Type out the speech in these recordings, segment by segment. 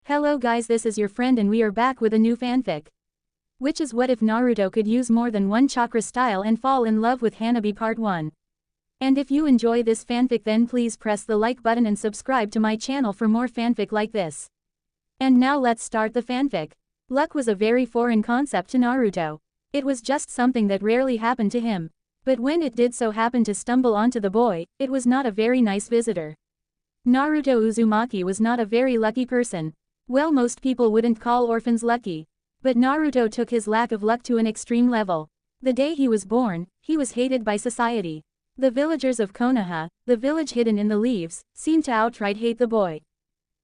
Hello guys, this is your friend and we are back with a new fanfic. Which is what if Naruto could use more than one chakra style and fall in love with Hanabi part 1. And if you enjoy this fanfic then please press the like button and subscribe to my channel for more fanfic like this. And now let's start the fanfic. Luck was a very foreign concept to Naruto. It was just something that rarely happened to him. But when it did so happen to stumble onto the boy, it was not a very nice visitor. Naruto Uzumaki was not a very lucky person. Well, most people wouldn't call orphans lucky. But Naruto took his lack of luck to an extreme level. The day he was born, he was hated by society. The villagers of Konoha, the village hidden in the leaves, seemed to outright hate the boy.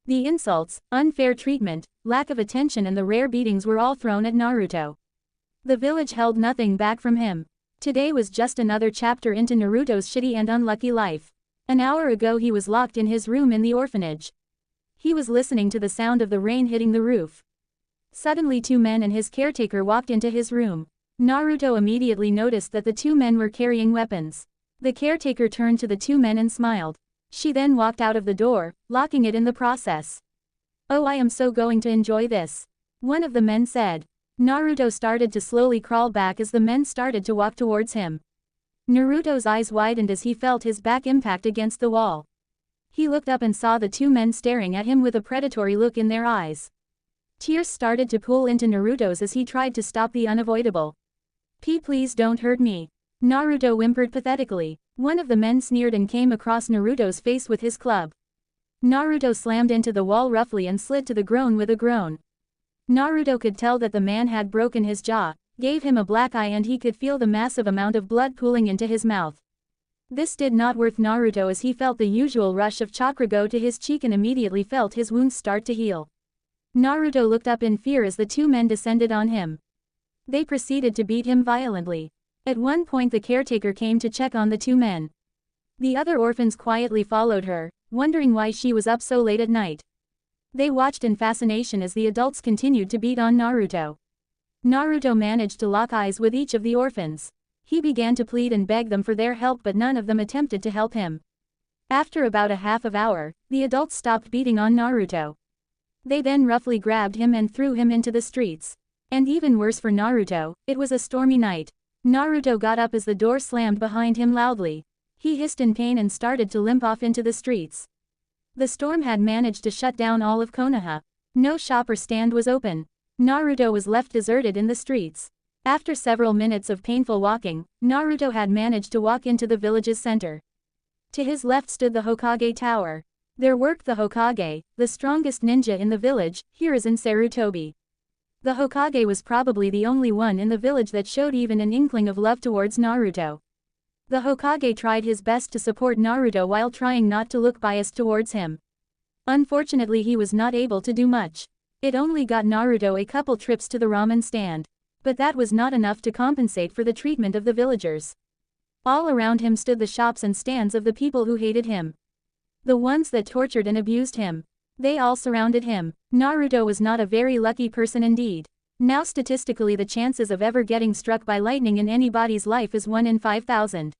The insults, unfair treatment, lack of attention and the rare beatings were all thrown at Naruto. The village held nothing back from him. Today was just another chapter into Naruto's shitty and unlucky life. An hour ago he was locked in his room in the orphanage. He was listening to the sound of the rain hitting the roof. Suddenly two men and his caretaker walked into his room. Naruto immediately noticed that the two men were carrying weapons. The caretaker turned to the two men and smiled. She then walked out of the door, locking it in the process. "Oh, I am so going to enjoy this," one of the men said. Naruto started to slowly crawl back as the men started to walk towards him. Naruto's eyes widened as he felt his back impact against the wall. He looked up and saw the two men staring at him with a predatory look in their eyes. Tears started to pool into Naruto's as he tried to stop the unavoidable. Please don't hurt me," Naruto whimpered pathetically. One of the men sneered and came across Naruto's face with his club. Naruto slammed into the wall roughly and slid to the ground with a groan. Naruto could tell that the man had broken his jaw, gave him a black eye and he could feel the massive amount of blood pooling into his mouth. This did not worth Naruto as he felt the usual rush of chakra go to his cheek and immediately felt his wounds start to heal. Naruto looked up in fear as the two men descended on him. They proceeded to beat him violently. At one point the caretaker came to check on the two men. The other orphans quietly followed her, wondering why she was up so late at night. They watched in fascination as the adults continued to beat on Naruto. Naruto managed to lock eyes with each of the orphans. He began to plead and beg them for their help but none of them attempted to help him. After about a half of hour, the adults stopped beating on Naruto. They then roughly grabbed him and threw him into the streets. And even worse for Naruto, it was a stormy night. Naruto got up as the door slammed behind him loudly. He hissed in pain and started to limp off into the streets. The storm had managed to shut down all of Konoha. No shop or stand was open. Naruto was left deserted in the streets. After several minutes of painful walking, Naruto had managed to walk into the village's center. To his left stood the Hokage Tower. There worked the Hokage, the strongest ninja in the village, Hiruzen Sarutobi. The Hokage was probably the only one in the village that showed even an inkling of love towards Naruto. The Hokage tried his best to support Naruto while trying not to look biased towards him. Unfortunately he was not able to do much. It only got Naruto a couple trips to the ramen stand. But that was not enough to compensate for the treatment of the villagers. All around him stood the shops and stands of the people who hated him. The ones that tortured and abused him. They all surrounded him. Naruto was not a very lucky person indeed. Now statistically the chances of ever getting struck by lightning in anybody's life is 1 in 5,000.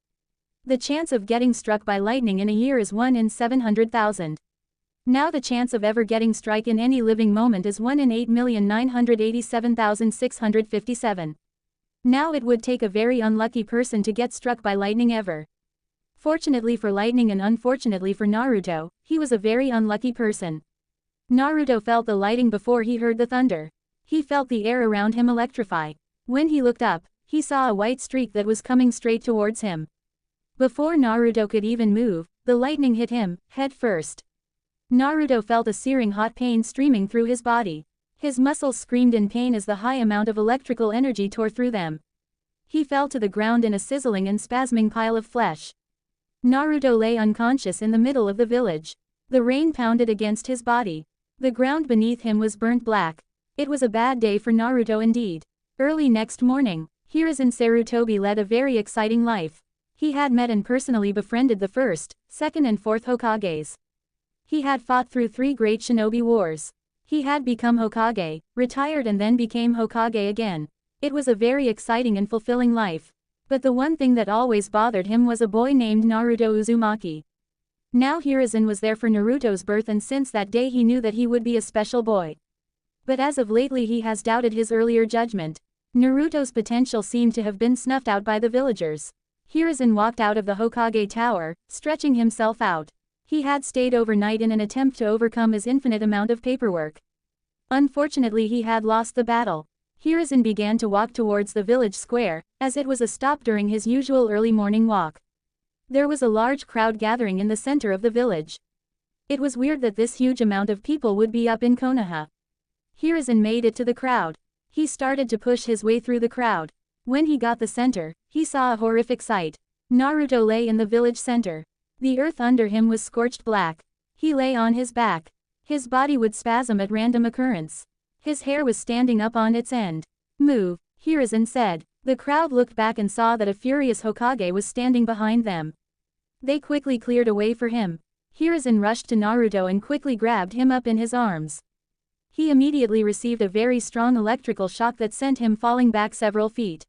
The chance of getting struck by lightning in a year is 1 in 700,000. Now the chance of ever getting struck in any living moment is 1 in 8,987,657. Now it would take a very unlucky person to get struck by lightning ever. Fortunately for lightning and unfortunately for Naruto, he was a very unlucky person. Naruto felt the lightning before he heard the thunder. He felt the air around him electrify. When he looked up, he saw a white streak that was coming straight towards him. Before Naruto could even move, the lightning hit him, head first. Naruto felt a searing hot pain streaming through his body. His muscles screamed in pain as the high amount of electrical energy tore through them. He fell to the ground in a sizzling and spasming pile of flesh. Naruto lay unconscious in the middle of the village. The rain pounded against his body. The ground beneath him was burnt black. It was a bad day for Naruto indeed. Early next morning, Hiruzen Sarutobi led a very exciting life. He had met and personally befriended the first, second and fourth Hokages. He had fought through 3 great shinobi wars. He had become Hokage, retired and then became Hokage again. It was a very exciting and fulfilling life. But the one thing that always bothered him was a boy named Naruto Uzumaki. Now Hiruzen was there for Naruto's birth, and since that day he knew that he would be a special boy. But as of lately he has doubted his earlier judgment. Naruto's potential seemed to have been snuffed out by the villagers. Hiruzen walked out of the Hokage tower, stretching himself out. He had stayed overnight in an attempt to overcome his infinite amount of paperwork. Unfortunately he had lost the battle. Hiruzen began to walk towards the village square, as it was a stop during his usual early morning walk. There was a large crowd gathering in the center of the village. It was weird that this huge amount of people would be up in Konoha. Hiruzen made it to the crowd. He started to push his way through the crowd. When he got the center, he saw a horrific sight. Naruto lay in the village center. The earth under him was scorched black. He lay on his back. His body would spasm at random occurrence. His hair was standing up on its end. "Move," Hiruzen said. The crowd looked back and saw that a furious Hokage was standing behind them. They quickly cleared a way for him. Hiruzen rushed to Naruto and quickly grabbed him up in his arms. He immediately received a very strong electrical shock that sent him falling back several feet.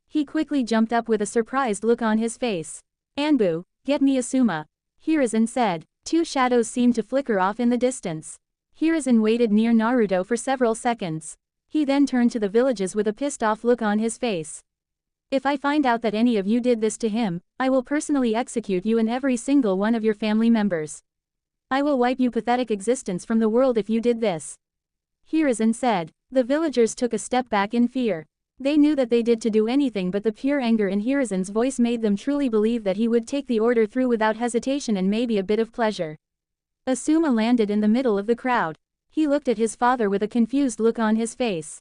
He quickly jumped up with a surprised look on his face. "Anbu, get me Asuma," Hiruzen said. Two shadows seemed to flicker off in the distance. Hiruzen waited near Naruto for several seconds. He then turned to the villagers with a pissed-off look on his face. "If I find out that any of you did this to him, I will personally execute you and every single one of your family members. I will wipe your pathetic existence from the world if you did this," Hiruzen said. The villagers took a step back in fear. They knew that they did to do anything, but the pure anger in Hiruzen's voice made them truly believe that he would take the order through without hesitation and maybe a bit of pleasure. Asuma landed in the middle of the crowd. He looked at his father with a confused look on his face.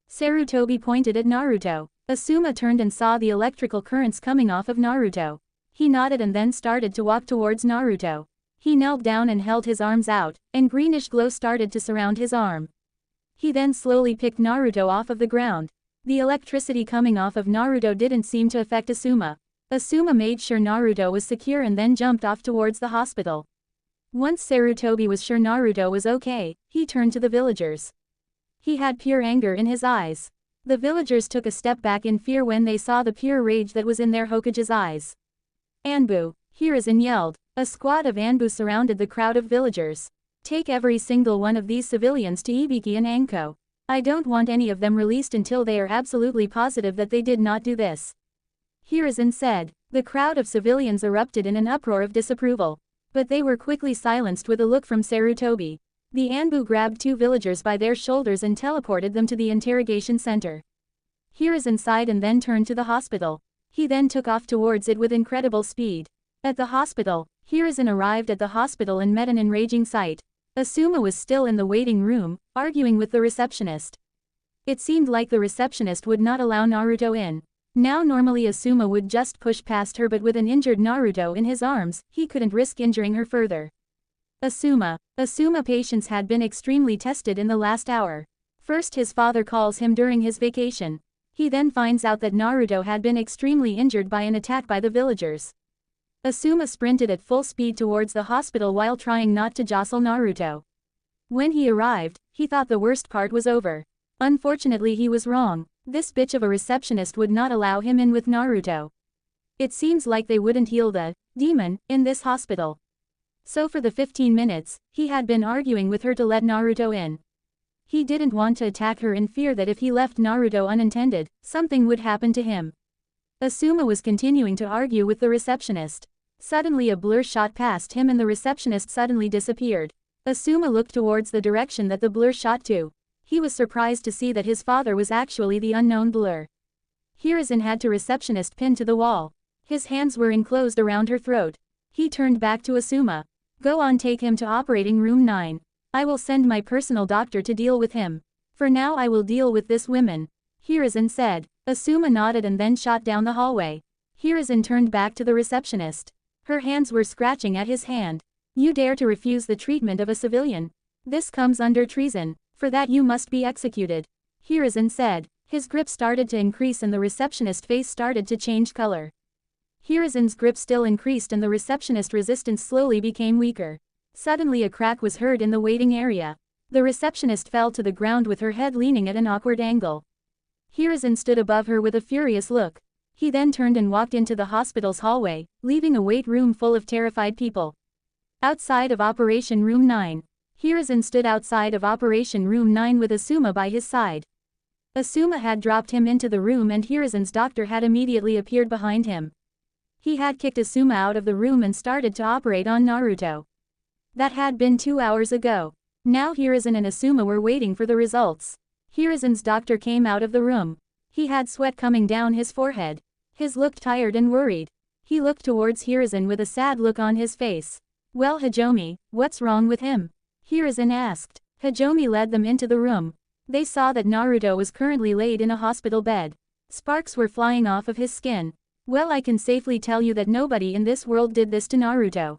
Sarutobi pointed at Naruto. Asuma turned and saw the electrical currents coming off of Naruto. He nodded and then started to walk towards Naruto. He knelt down and held his arms out, and greenish glow started to surround his arm. He then slowly picked Naruto off of the ground. The electricity coming off of Naruto didn't seem to affect Asuma. Asuma made sure Naruto was secure and then jumped off towards the hospital. Once Sarutobi was sure Naruto was okay, he turned to the villagers. He had pure anger in his eyes. The villagers took a step back in fear when they saw the pure rage that was in their Hokage's eyes. "Anbu," Hiruzen yelled. A squad of Anbu surrounded the crowd of villagers. "Take every single one of these civilians to Ibiki and Anko. I don't want any of them released until they are absolutely positive that they did not do this," Hiruzen said. The crowd of civilians erupted in an uproar of disapproval. But they were quickly silenced with a look from Sarutobi. The Anbu grabbed two villagers by their shoulders and teleported them to the interrogation center. Hiruzen sighed and then turned to the hospital. He then took off towards it with incredible speed. At the hospital, Hiruzen arrived at the hospital and met an enraging sight. Asuma was still in the waiting room, arguing with the receptionist. It seemed like the receptionist would not allow Naruto in. Now normally Asuma would just push past her, but with an injured Naruto in his arms, he couldn't risk injuring her further. Asuma patience had been extremely tested in the last hour. First his father calls him during his vacation. He then finds out that Naruto had been extremely injured by an attack by the villagers. Asuma sprinted at full speed towards the hospital while trying not to jostle Naruto. When he arrived, he thought the worst part was over. Unfortunately he was wrong. This bitch of a receptionist would not allow him in with Naruto. It seems like they wouldn't heal the demon in this hospital. So for the 15 minutes, he had been arguing with her to let Naruto in. He didn't want to attack her in fear that if he left Naruto unattended, something would happen to him. Asuma was continuing to argue with the receptionist. Suddenly a blur shot past him and the receptionist suddenly disappeared. Asuma looked towards the direction that the blur shot to. He was surprised to see that his father was actually the unknown blur. Hiruzen had the receptionist pinned to the wall. His hands were enclosed around her throat. He turned back to Asuma. "Go on, take him to operating room 9. I will send my personal doctor to deal with him. For now I will deal with this woman," Hiruzen said. Asuma nodded and then shot down the hallway. Hiruzen turned back to the receptionist. Her hands were scratching at his hand. "You dare to refuse the treatment of a civilian? This comes under treason. For that you must be executed," Hiruzen said. His grip started to increase and the receptionist's face started to change color. Hiruzen's grip still increased and the receptionist's resistance slowly became weaker. Suddenly a crack was heard in the waiting area. The receptionist fell to the ground with her head leaning at an awkward angle. Hiruzen stood above her with a furious look. He then turned and walked into the hospital's hallway, leaving a wait room full of terrified people. Outside of Operation Room 9. Hiruzen stood outside of Operation Room 9 with Asuma by his side. Asuma had dropped him into the room and Hiruzen's doctor had immediately appeared behind him. He had kicked Asuma out of the room and started to operate on Naruto. That had been 2 hours ago. Now Hiruzen and Asuma were waiting for the results. Hiruzen's doctor came out of the room. He had sweat coming down his forehead. His looked tired and worried. He looked towards Hiruzen with a sad look on his face. Well Hajime, what's wrong with him? Hiruzen asked. Hajime led them into the room. They saw that Naruto was currently laid in a hospital bed. Sparks were flying off of his skin. Well, I can safely tell you that nobody in this world did this to Naruto.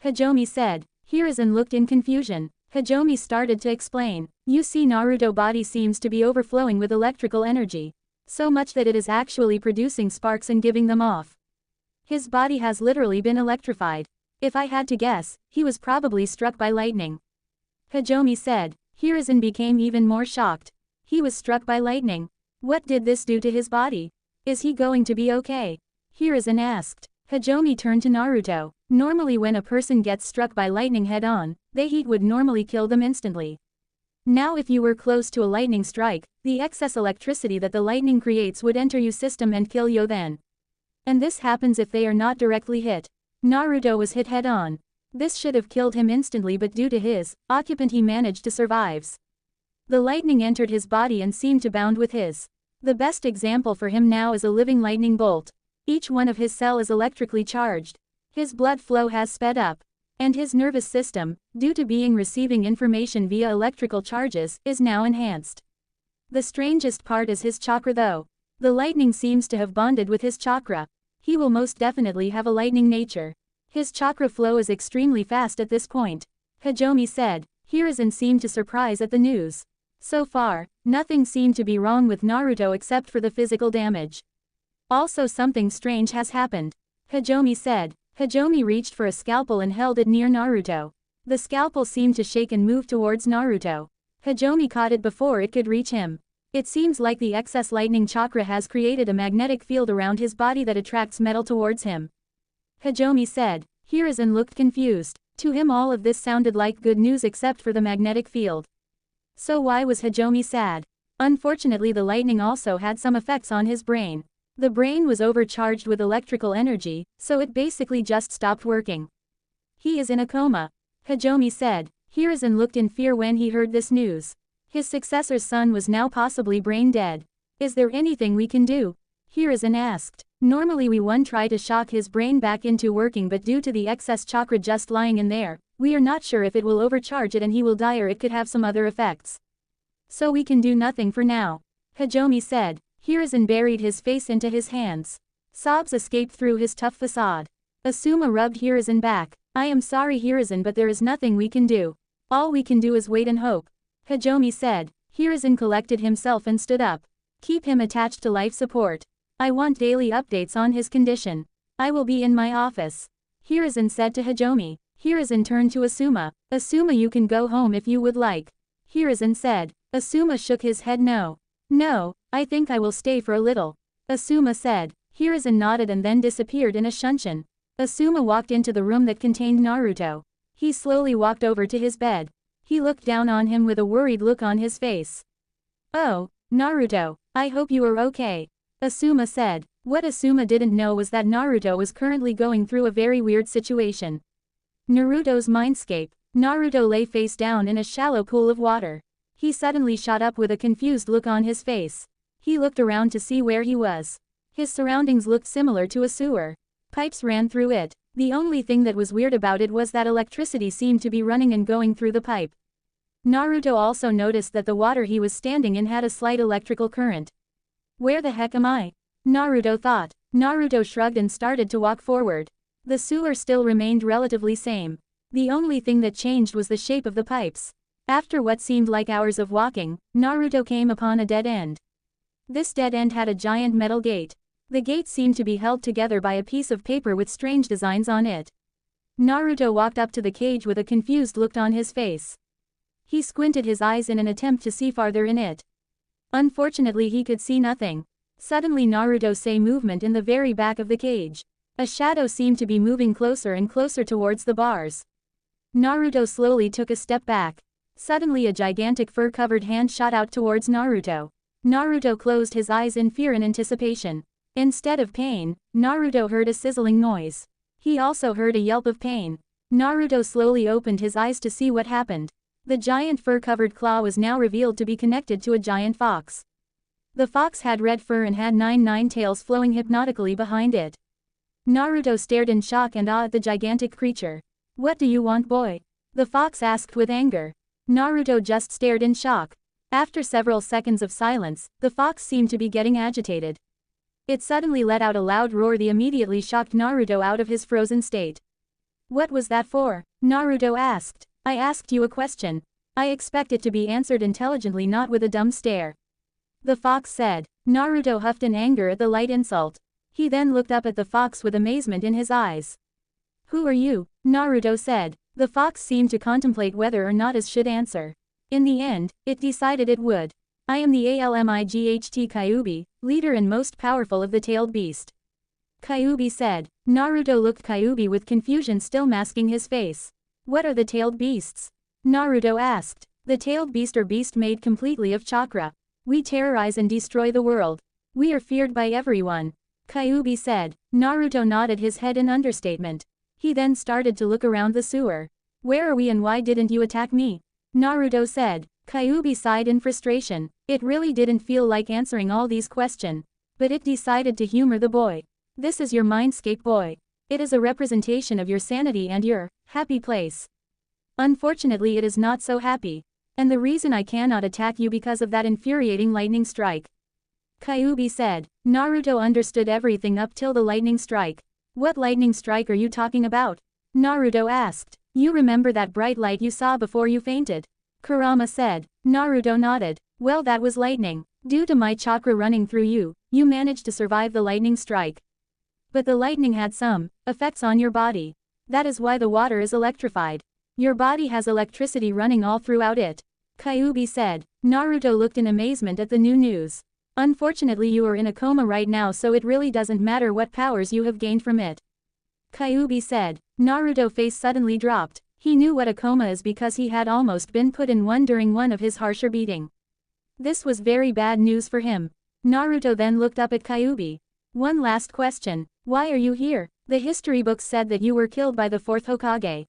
Hajime said. Hiruzen looked in confusion. Hajime started to explain. You see, Naruto's body seems to be overflowing with electrical energy. So much that it is actually producing sparks and giving them off. His body has literally been electrified. If I had to guess, he was probably struck by lightning. Hajime said. Hiruzen became even more shocked. He was struck by lightning. What did this do to his body? Is he going to be okay? Hiruzen asked. Hajime turned to Naruto. Normally when a person gets struck by lightning head-on, the heat would normally kill them instantly. Now if you were close to a lightning strike, the excess electricity that the lightning creates would enter your system and kill you then. And this happens if they are not directly hit. Naruto was hit head-on. This should have killed him instantly, but due to his occupant he managed to survive. The lightning entered his body and seemed to bound with his. The best example for him now is a living lightning bolt. Each one of his cells is electrically charged. His blood flow has sped up. And his nervous system, due to being receiving information via electrical charges, is now enhanced. The strangest part is his chakra though. The lightning seems to have bonded with his chakra. He will most definitely have a lightning nature. His chakra flow is extremely fast at this point. Hajime said. Hiruzen seemed to surprise at the news. So far, nothing seemed to be wrong with Naruto except for the physical damage. Also something strange has happened. Hajime said. Hajime reached for a scalpel and held it near Naruto. The scalpel seemed to shake and move towards Naruto. Hajime caught it before it could reach him. It seems like the excess lightning chakra has created a magnetic field around his body that attracts metal towards him. Hajime said. Hiruzen looked confused. To him all of this sounded like good news except for the magnetic field. So why was Hajime sad? Unfortunately the lightning also had some effects on his brain. The brain was overcharged with electrical energy, so it basically just stopped working. He is in a coma. Hajime said. Hiruzen looked in fear when he heard this news. His successor's son was now possibly brain dead. Is there anything we can do? Hiruzen asked. Normally we try to shock his brain back into working, but due to the excess chakra just lying in there, we are not sure if it will overcharge it and he will die or it could have some other effects. So we can do nothing for now. Hajime said. Hiruzen buried his face into his hands. Sobs escaped through his tough facade. Asuma rubbed Hiruzen back. I am sorry Hiruzen, but there is nothing we can do. All we can do is wait and hope. Hajime said. Hiruzen collected himself and stood up. Keep him attached to life support. I want daily updates on his condition. I will be in my office. Hiruzen said to Hajime. Hiruzen turned to Asuma. Asuma, you can go home if you would like. Hiruzen said. Asuma shook his head no. No, I think I will stay for a little. Asuma said. Hiruzen nodded and then disappeared in a shunshin. Asuma walked into the room that contained Naruto. He slowly walked over to his bed. He looked down on him with a worried look on his face. Oh, Naruto, I hope you are okay. Asuma said. What Asuma didn't know was that Naruto was currently going through a very weird situation. Naruto's mindscape. Naruto lay face down in a shallow pool of water. He suddenly shot up with a confused look on his face. He looked around to see where he was. His surroundings looked similar to a sewer. Pipes ran through it. The only thing that was weird about it was that electricity seemed to be running and going through the pipe. Naruto also noticed that the water he was standing in had a slight electrical current. Where the heck am I? Naruto thought. Naruto shrugged and started to walk forward. The sewer still remained relatively same. The only thing that changed was the shape of the pipes. After what seemed like hours of walking, Naruto came upon a dead end. This dead end had a giant metal gate. The gate seemed to be held together by a piece of paper with strange designs on it. Naruto walked up to the cage with a confused look on his face. He squinted his eyes in an attempt to see farther in it. Unfortunately he could see nothing. Suddenly Naruto saw movement in the very back of the cage. A shadow seemed to be moving closer and closer towards the bars. Naruto slowly took a step back. Suddenly a gigantic fur-covered hand shot out towards Naruto. Naruto closed his eyes in fear and anticipation. Instead of pain, Naruto heard a sizzling noise. He also heard a yelp of pain. Naruto slowly opened his eyes to see what happened. The giant fur-covered claw was now revealed to be connected to a giant fox. The fox had red fur and had nine tails flowing hypnotically behind it. Naruto stared in shock and awe at the gigantic creature. "What do you want, boy?" the fox asked with anger. Naruto just stared in shock. After several seconds of silence, the fox seemed to be getting agitated. It suddenly let out a loud roar that immediately shocked Naruto out of his frozen state. "What was that for?" Naruto asked. "I asked you a question. I expect it to be answered intelligently, not with a dumb stare," the fox said. Naruto huffed in anger at the light insult. He then looked up at the fox with amazement in his eyes. "Who are you?" Naruto said. The fox seemed to contemplate whether or not it should answer. In the end, it decided it would. "I am the Almight Kyuubi, leader and most powerful of the tailed beast," Kyuubi said. Naruto looked Kyuubi with confusion still masking his face. "What are the tailed beasts?" Naruto asked. "The tailed beast are beast made completely of chakra. We terrorize and destroy the world. We are feared by everyone," Kyuubi said. Naruto nodded his head in understatement. He then started to look around the sewer. "Where are we and why didn't you attack me?" Naruto said. Kyuubi sighed in frustration. It really didn't feel like answering all these questions. But it decided to humor the boy. "This is your mindscape, boy. It is a representation of your sanity and your happy place. Unfortunately, it is not so happy. And the reason I cannot attack you because of that infuriating lightning strike," Kyuubi said. Naruto understood everything up till the lightning strike. "What lightning strike are you talking about?" Naruto asked. "You remember that bright light you saw before you fainted?" Kurama said. Naruto nodded. "Well, that was lightning. Due to my chakra running through you, you managed to survive the lightning strike. But the lightning had some effects on your body. That is why the water is electrified. Your body has electricity running all throughout it," Kyuubi said. Naruto looked in amazement at the new news. "Unfortunately, you are in a coma right now, so it really doesn't matter what powers you have gained from it," Kyuubi said. Naruto's face suddenly dropped. He knew what a coma is because he had almost been put in one during one of his harsher beating. This was very bad news for him. Naruto then looked up at Kyuubi. "One last question. Why are you here? The history books said that you were killed by the fourth Hokage,"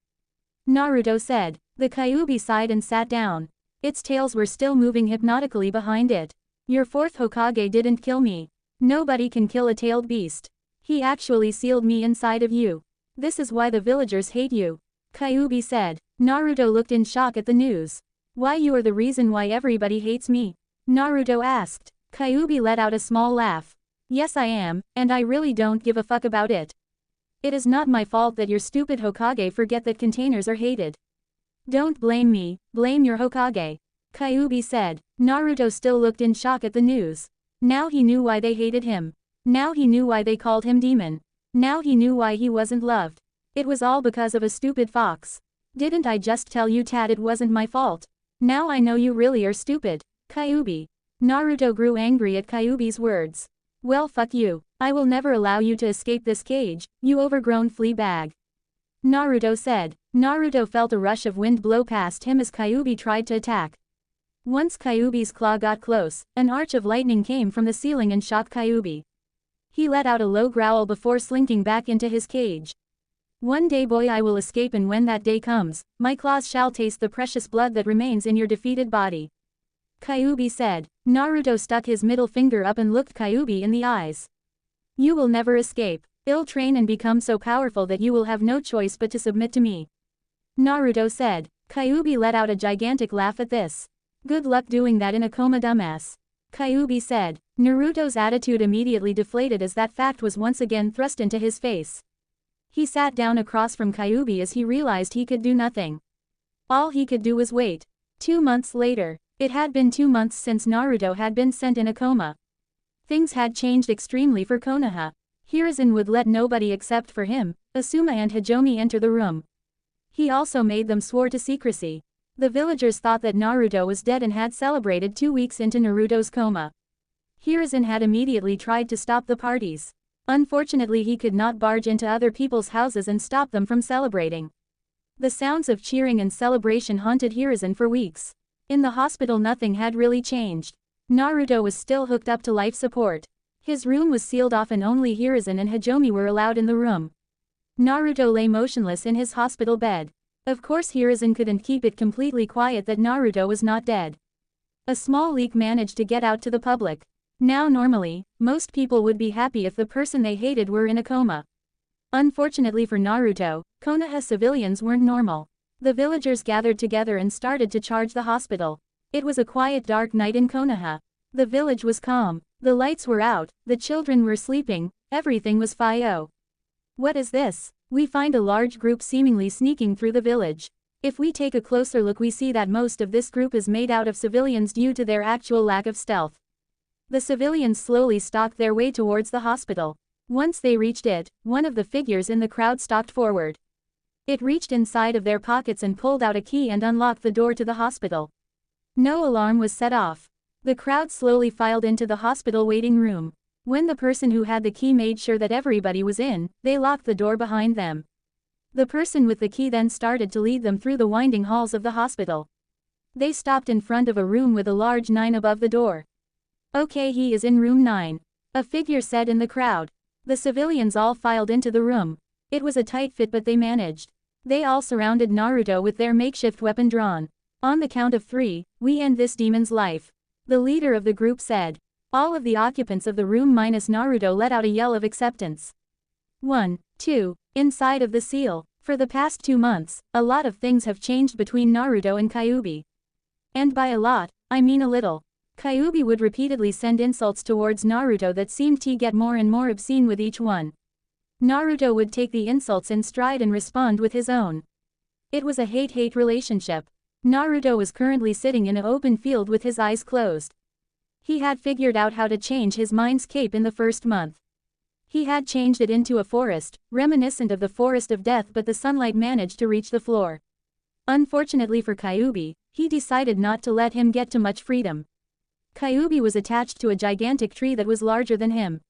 Naruto said. The Kyuubi sighed and sat down. Its tails were still moving hypnotically behind it. "Your fourth Hokage didn't kill me. Nobody can kill a tailed beast. He actually sealed me inside of you. This is why the villagers hate you," Kyuubi said. Naruto looked in shock at the news. "Why, you are the reason why everybody hates me?" Naruto asked. Kyuubi let out a small laugh. "Yes, I am, and I really don't give a fuck about it. It is not my fault that your stupid Hokage forget that containers are hated. Don't blame me, blame your Hokage," Kyuubi said. Naruto still looked in shock at the news. Now he knew why they hated him. Now he knew why they called him demon. Now he knew why he wasn't loved. It was all because of a stupid fox. "Didn't I just tell you, Tad, it wasn't my fault? Now I know you really are stupid, Kyuubi." Naruto grew angry at Kyuubi's words. "Well, fuck you. I will never allow you to escape this cage, you overgrown flea bag," Naruto said. Naruto felt a rush of wind blow past him as Kyuubi tried to attack. Once Kyuubi's claw got close, an arch of lightning came from the ceiling and shocked Kyuubi. He let out a low growl before slinking back into his cage. "One day, boy, I will escape, and when that day comes, my claws shall taste the precious blood that remains in your defeated body," Kyuubi said. Naruto stuck his middle finger up and looked Kyuubi in the eyes. "You will never escape. I'll train and become so powerful that you will have no choice but to submit to me," Naruto said. Kyuubi let out a gigantic laugh at this. "Good luck doing that in a coma, dumbass," Kyuubi said. Naruto's attitude immediately deflated as that fact was once again thrust into his face. He sat down across from Kyuubi as he realized he could do nothing. All he could do was wait. 2 months later. It had been 2 months since Naruto had been sent in a coma. Things had changed extremely for Konoha. Hiruzen would let nobody except for him, Asuma and Hajime enter the room. He also made them swear to secrecy. The villagers thought that Naruto was dead and had celebrated 2 weeks into Naruto's coma. Hiruzen had immediately tried to stop the parties. Unfortunately, he could not barge into other people's houses and stop them from celebrating. The sounds of cheering and celebration haunted Hiruzen for weeks. In the hospital nothing had really changed. Naruto was still hooked up to life support. His room was sealed off and only Hiruzen and Hajime were allowed in the room. Naruto lay motionless in his hospital bed. Of course Hiruzen couldn't keep it completely quiet that Naruto was not dead. A small leak managed to get out to the public. Now normally, most people would be happy if the person they hated were in a coma. Unfortunately for Naruto, Konoha civilians weren't normal. The villagers gathered together and started to charge the hospital. It was a quiet dark night in Konoha. The village was calm, the lights were out, the children were sleeping, everything was fine. What is this? We find a large group seemingly sneaking through the village. If we take a closer look we see that most of this group is made out of civilians due to their actual lack of stealth. The civilians slowly stalked their way towards the hospital. Once they reached it, one of the figures in the crowd stalked forward. It reached inside of their pockets and pulled out a key and unlocked the door to the hospital. No alarm was set off. The crowd slowly filed into the hospital waiting room. When the person who had the key made sure that everybody was in, they locked the door behind them. The person with the key then started to lead them through the winding halls of the hospital. They stopped in front of a room with a large 9 above the door. "Okay, he is in room 9. A figure said in the crowd. The civilians all filed into the room. It was a tight fit but they managed. They all surrounded Naruto with their makeshift weapon drawn. On the count of 3, we end this demon's life. The leader of the group said. All of the occupants of the room minus Naruto let out a yell of acceptance. 1, 2, inside of the seal. For the past 2 months, a lot of things have changed between Naruto and Kyuubi. And by a lot, I mean a little. Kyuubi would repeatedly send insults towards Naruto that seemed to get more and more obscene with each one. Naruto would take the insults in stride and respond with his own. It was a hate-hate relationship. Naruto was currently sitting in an open field with his eyes closed. He had figured out how to change his mind's cape in the first month. He had changed it into a forest, reminiscent of the forest of death, but the sunlight managed to reach the floor. Unfortunately for Kyuubi, he decided not to let him get too much freedom. Kyuubi was attached to a gigantic tree that was larger than him.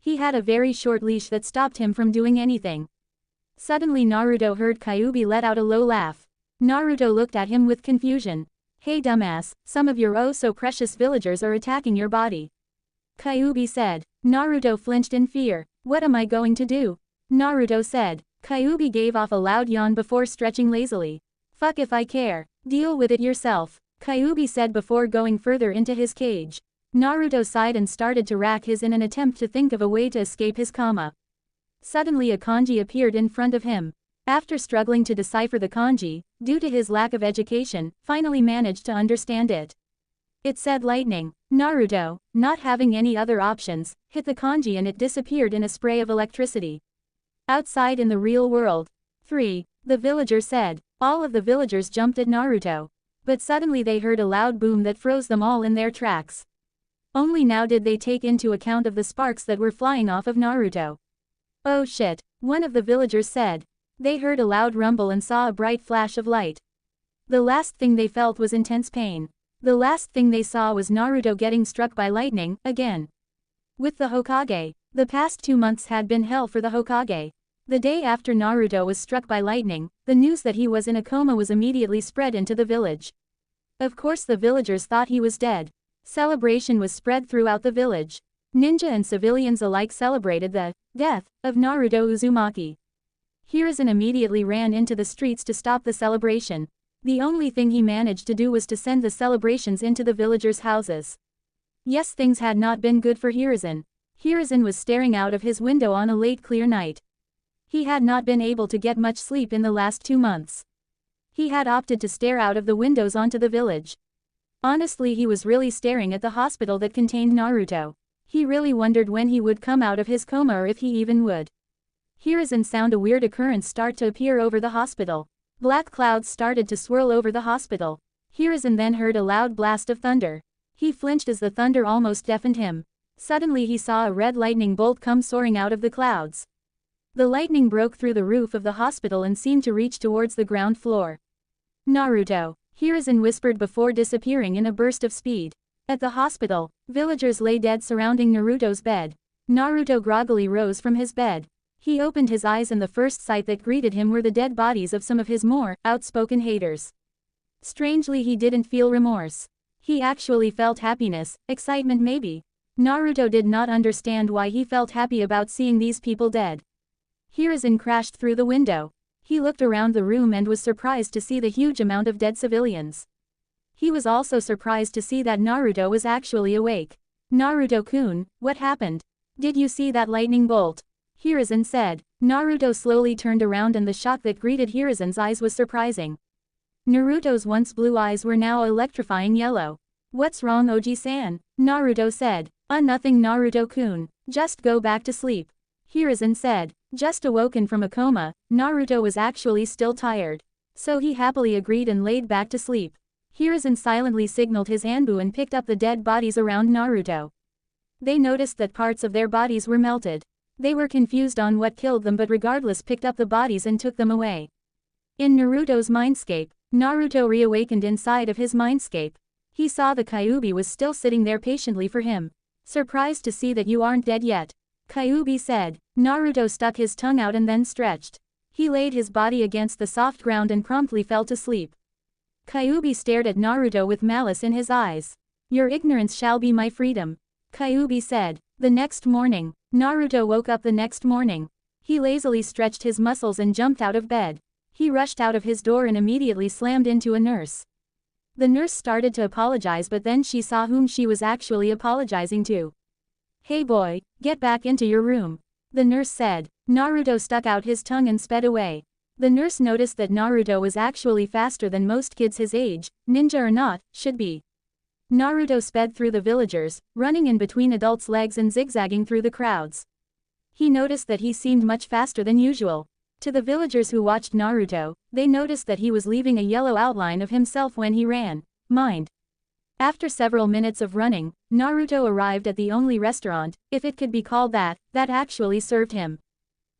He had a very short leash that stopped him from doing anything. Suddenly Naruto heard Kyuubi let out a low laugh. Naruto looked at him with confusion. "Hey dumbass, some of your oh-so-precious villagers are attacking your body," Kyuubi said. Naruto flinched in fear. "What am I going to do?" Naruto said. Kyuubi gave off a loud yawn before stretching lazily. "Fuck if I care. Deal with it yourself," Kyuubi said before going further into his cage. Naruto sighed and started to rack his in an attempt to think of a way to escape his coma. Suddenly a kanji appeared in front of him. After struggling to decipher the kanji, due to his lack of education, finally managed to understand it. It said lightning. Naruto, not having any other options, hit the kanji and it disappeared in a spray of electricity. Outside in the real world. 3. The villager said. All of the villagers jumped at Naruto. But suddenly they heard a loud boom that froze them all in their tracks. Only now did they take into account of the sparks that were flying off of Naruto. "Oh shit," one of the villagers said. They heard a loud rumble and saw a bright flash of light. The last thing they felt was intense pain. The last thing they saw was Naruto getting struck by lightning, again. With the Hokage. The past 2 months had been hell for the Hokage. The day after Naruto was struck by lightning, the news that he was in a coma was immediately spread into the village. Of course the villagers thought he was dead. Celebration was spread throughout the village. Ninja and civilians alike celebrated the death of Naruto Uzumaki. Hiruzen immediately ran into the streets to stop the celebration. The only thing he managed to do was to send the celebrations into the villagers' houses. Yes, things had not been good for Hiruzen. Hiruzen was staring out of his window on a late clear night. He had not been able to get much sleep in the last 2 months. He had opted to stare out of the windows onto the village. Honestly, he was really staring at the hospital that contained Naruto. He really wondered when he would come out of his coma or if he even would. Hiruzen found a weird occurrence start to appear over the hospital. Black clouds started to swirl over the hospital. Hiruzen then heard a loud blast of thunder. He flinched as the thunder almost deafened him. Suddenly he saw a red lightning bolt come soaring out of the clouds. The lightning broke through the roof of the hospital and seemed to reach towards the ground floor. "Naruto," Hiruzen whispered before disappearing in a burst of speed. At the hospital, villagers lay dead surrounding Naruto's bed. Naruto groggily rose from his bed. He opened his eyes and the first sight that greeted him were the dead bodies of some of his more outspoken haters. Strangely, he didn't feel remorse. He actually felt happiness, excitement maybe. Naruto did not understand why he felt happy about seeing these people dead. Hiruzen crashed through the window. He looked around the room and was surprised to see the huge amount of dead civilians. He was also surprised to see that Naruto was actually awake. Naruto-kun, what happened? Did you see that lightning bolt? Hiruzen said. Naruto slowly turned around and the shock that greeted Hiruzen's eyes was surprising. Naruto's once blue eyes were now electrifying yellow. What's wrong, Oji-san? Naruto said. Nothing, Naruto-kun. Just go back to sleep. Hiruzen said. Just awoken from a coma, Naruto was actually still tired. So he happily agreed and laid back to sleep. Hiruzen silently signaled his Anbu and picked up the dead bodies around Naruto. They noticed that parts of their bodies were melted. They were confused on what killed them but regardless picked up the bodies and took them away. In Naruto's mindscape, Naruto reawakened inside of his mindscape. He saw the Kyuubi was still sitting there patiently for him. Surprised to see that you aren't dead yet. Kyuubi said. Naruto stuck his tongue out and then stretched. He laid his body against the soft ground and promptly fell to sleep. Kyuubi stared at Naruto with malice in his eyes. Your ignorance shall be my freedom. Kyuubi said. The next morning, Naruto woke up the next morning. He lazily stretched his muscles and jumped out of bed. He rushed out of his door and immediately slammed into a nurse. The nurse started to apologize but then she saw whom she was actually apologizing to. Hey boy, get back into your room. The nurse said. Naruto stuck out his tongue and sped away. The nurse noticed that Naruto was actually faster than most kids his age, ninja or not, should be. Naruto sped through the villagers, running in between adults' legs and zigzagging through the crowds. He noticed that he seemed much faster than usual. To the villagers who watched Naruto, they noticed that he was leaving a yellow outline of himself when he ran. Mind. After several minutes of running, Naruto arrived at the only restaurant, if it could be called that actually served him.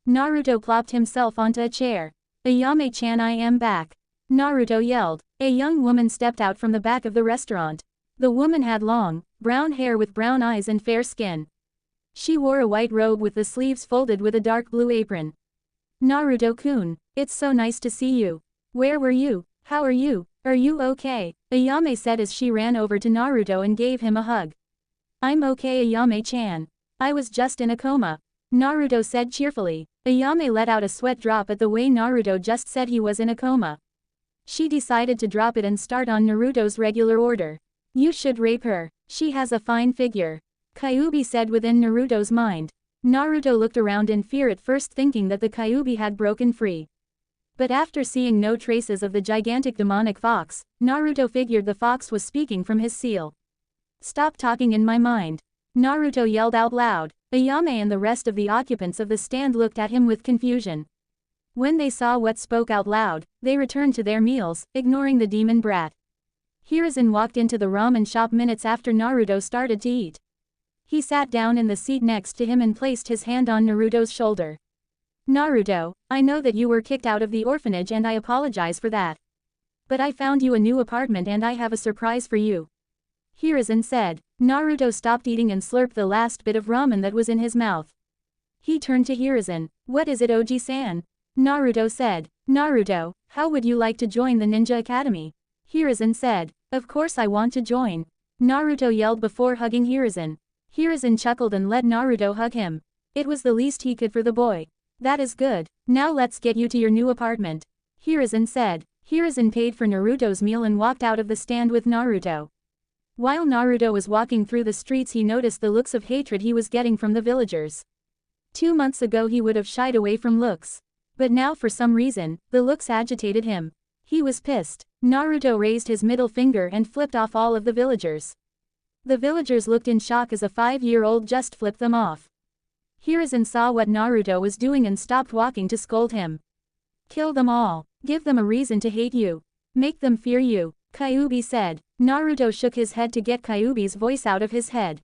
Naruto plopped himself onto a chair. Ayame-chan, I am back. Naruto yelled. A young woman stepped out from the back of the restaurant. The woman had long, brown hair with brown eyes and fair skin. She wore a white robe with the sleeves folded with a dark blue apron. Naruto-kun, it's so nice to see you. Where were you? How are you? Are you okay? Ayame said as she ran over to Naruto and gave him a hug. I'm okay, Ayame-chan. I was just in a coma. Naruto said cheerfully. Ayame let out a sweat drop at the way Naruto just said he was in a coma. She decided to drop it and start on Naruto's regular order. You should rape her. She has a fine figure. Kyuubi said within Naruto's mind. Naruto looked around in fear at first thinking that the Kyuubi had broken free. But after seeing no traces of the gigantic demonic fox, Naruto figured the fox was speaking from his seal. Stop talking in my mind. Naruto yelled out loud. Ayame and the rest of the occupants of the stand looked at him with confusion. When they saw what spoke out loud, they returned to their meals, ignoring the demon brat. Hiruzen walked into the ramen shop minutes after Naruto started to eat. He sat down in the seat next to him and placed his hand on Naruto's shoulder. Naruto, I know that you were kicked out of the orphanage and I apologize for that. But I found you a new apartment and I have a surprise for you. Hiruzen said. Naruto stopped eating and slurped the last bit of ramen that was in his mouth. He turned to Hiruzen. What is it, Oji-san? Naruto said. Naruto, how would you like to join the Ninja Academy? Hiruzen said. Of course I want to join. Naruto yelled before hugging Hiruzen. Hiruzen chuckled and let Naruto hug him. It was the least he could for the boy. That is good. Now let's get you to your new apartment. Hiruzen said. Hiruzen paid for Naruto's meal and walked out of the stand with Naruto. While Naruto was walking through the streets he noticed the looks of hatred he was getting from the villagers. 2 months ago he would have shied away from looks. But now for some reason, the looks agitated him. He was pissed. Naruto raised his middle finger and flipped off all of the villagers. The villagers looked in shock as a 5-year-old just flipped them off. Hiruzen saw what Naruto was doing and stopped walking to scold him. Kill them all. Give them a reason to hate you. Make them fear you, Kyuubi said. Naruto shook his head to get Kyuubi's voice out of his head.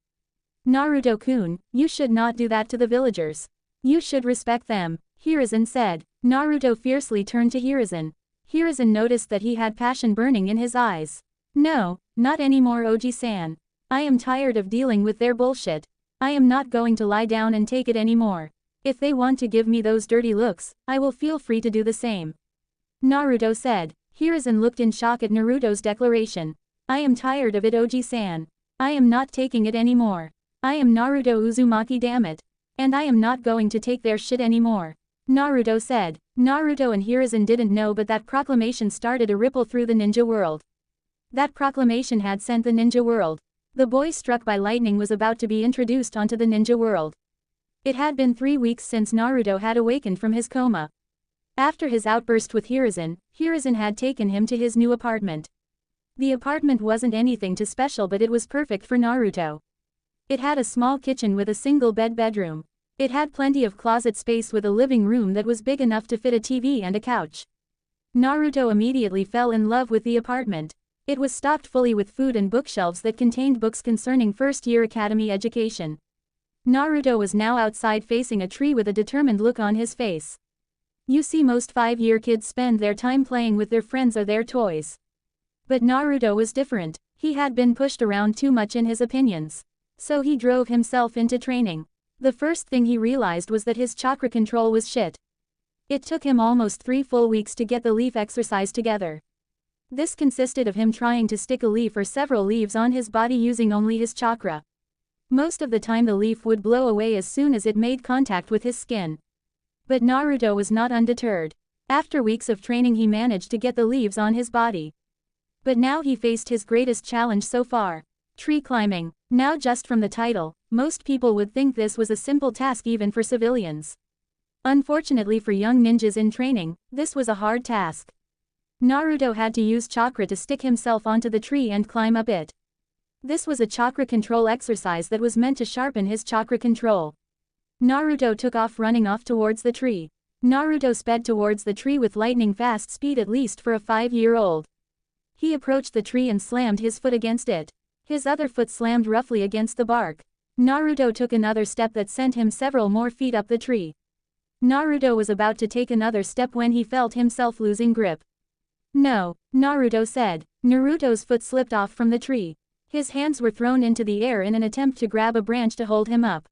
Naruto-kun, you should not do that to the villagers. You should respect them, Hiruzen said. Naruto fiercely turned to Hiruzen. Hiruzen noticed that he had passion burning in his eyes. No, not anymore, Oji-san. I am tired of dealing with their bullshit. I am not going to lie down and take it anymore. If they want to give me those dirty looks, I will feel free to do the same. Naruto said. Hiruzen looked in shock at Naruto's declaration. I am tired of it, Oji-san. I am not taking it anymore. I am Naruto Uzumaki, damn it. And I am not going to take their shit anymore. Naruto said. Naruto and Hiruzen didn't know, but that proclamation started a ripple through the ninja world. That proclamation had sent the ninja world. The boy struck by lightning was about to be introduced onto the ninja world. It had been 3 weeks since Naruto had awakened from his coma. After his outburst with Hiruzen, Hiruzen had taken him to his new apartment. The apartment wasn't anything too special, but it was perfect for Naruto. It had a small kitchen with a single bedroom. It had plenty of closet space with a living room that was big enough to fit a TV and a couch. Naruto immediately fell in love with the apartment. It was stocked fully with food and bookshelves that contained books concerning first-year academy education. Naruto was now outside facing a tree with a determined look on his face. You see, most 5-year kids spend their time playing with their friends or their toys. But Naruto was different. He had been pushed around too much in his opinions. So he drove himself into training. The first thing he realized was that his chakra control was shit. It took him almost 3 full weeks to get the leaf exercise together. This consisted of him trying to stick a leaf or several leaves on his body using only his chakra. Most of the time the leaf would blow away as soon as it made contact with his skin. But Naruto was not undeterred. After weeks of training he managed to get the leaves on his body. But now he faced his greatest challenge so far. Tree climbing. Now, just from the title, most people would think this was a simple task even for civilians. Unfortunately for young ninjas in training, this was a hard task. Naruto had to use chakra to stick himself onto the tree and climb up it. This was a chakra control exercise that was meant to sharpen his chakra control. Naruto took off running off towards the tree. Naruto sped towards the tree with lightning fast speed, at least for a 5-year-old. He approached the tree and slammed his foot against it. His other foot slammed roughly against the bark. Naruto took another step that sent him several more feet up the tree. Naruto was about to take another step when he felt himself losing grip. No, Naruto said. Naruto's foot slipped off from the tree. His hands were thrown into the air in an attempt to grab a branch to hold him up.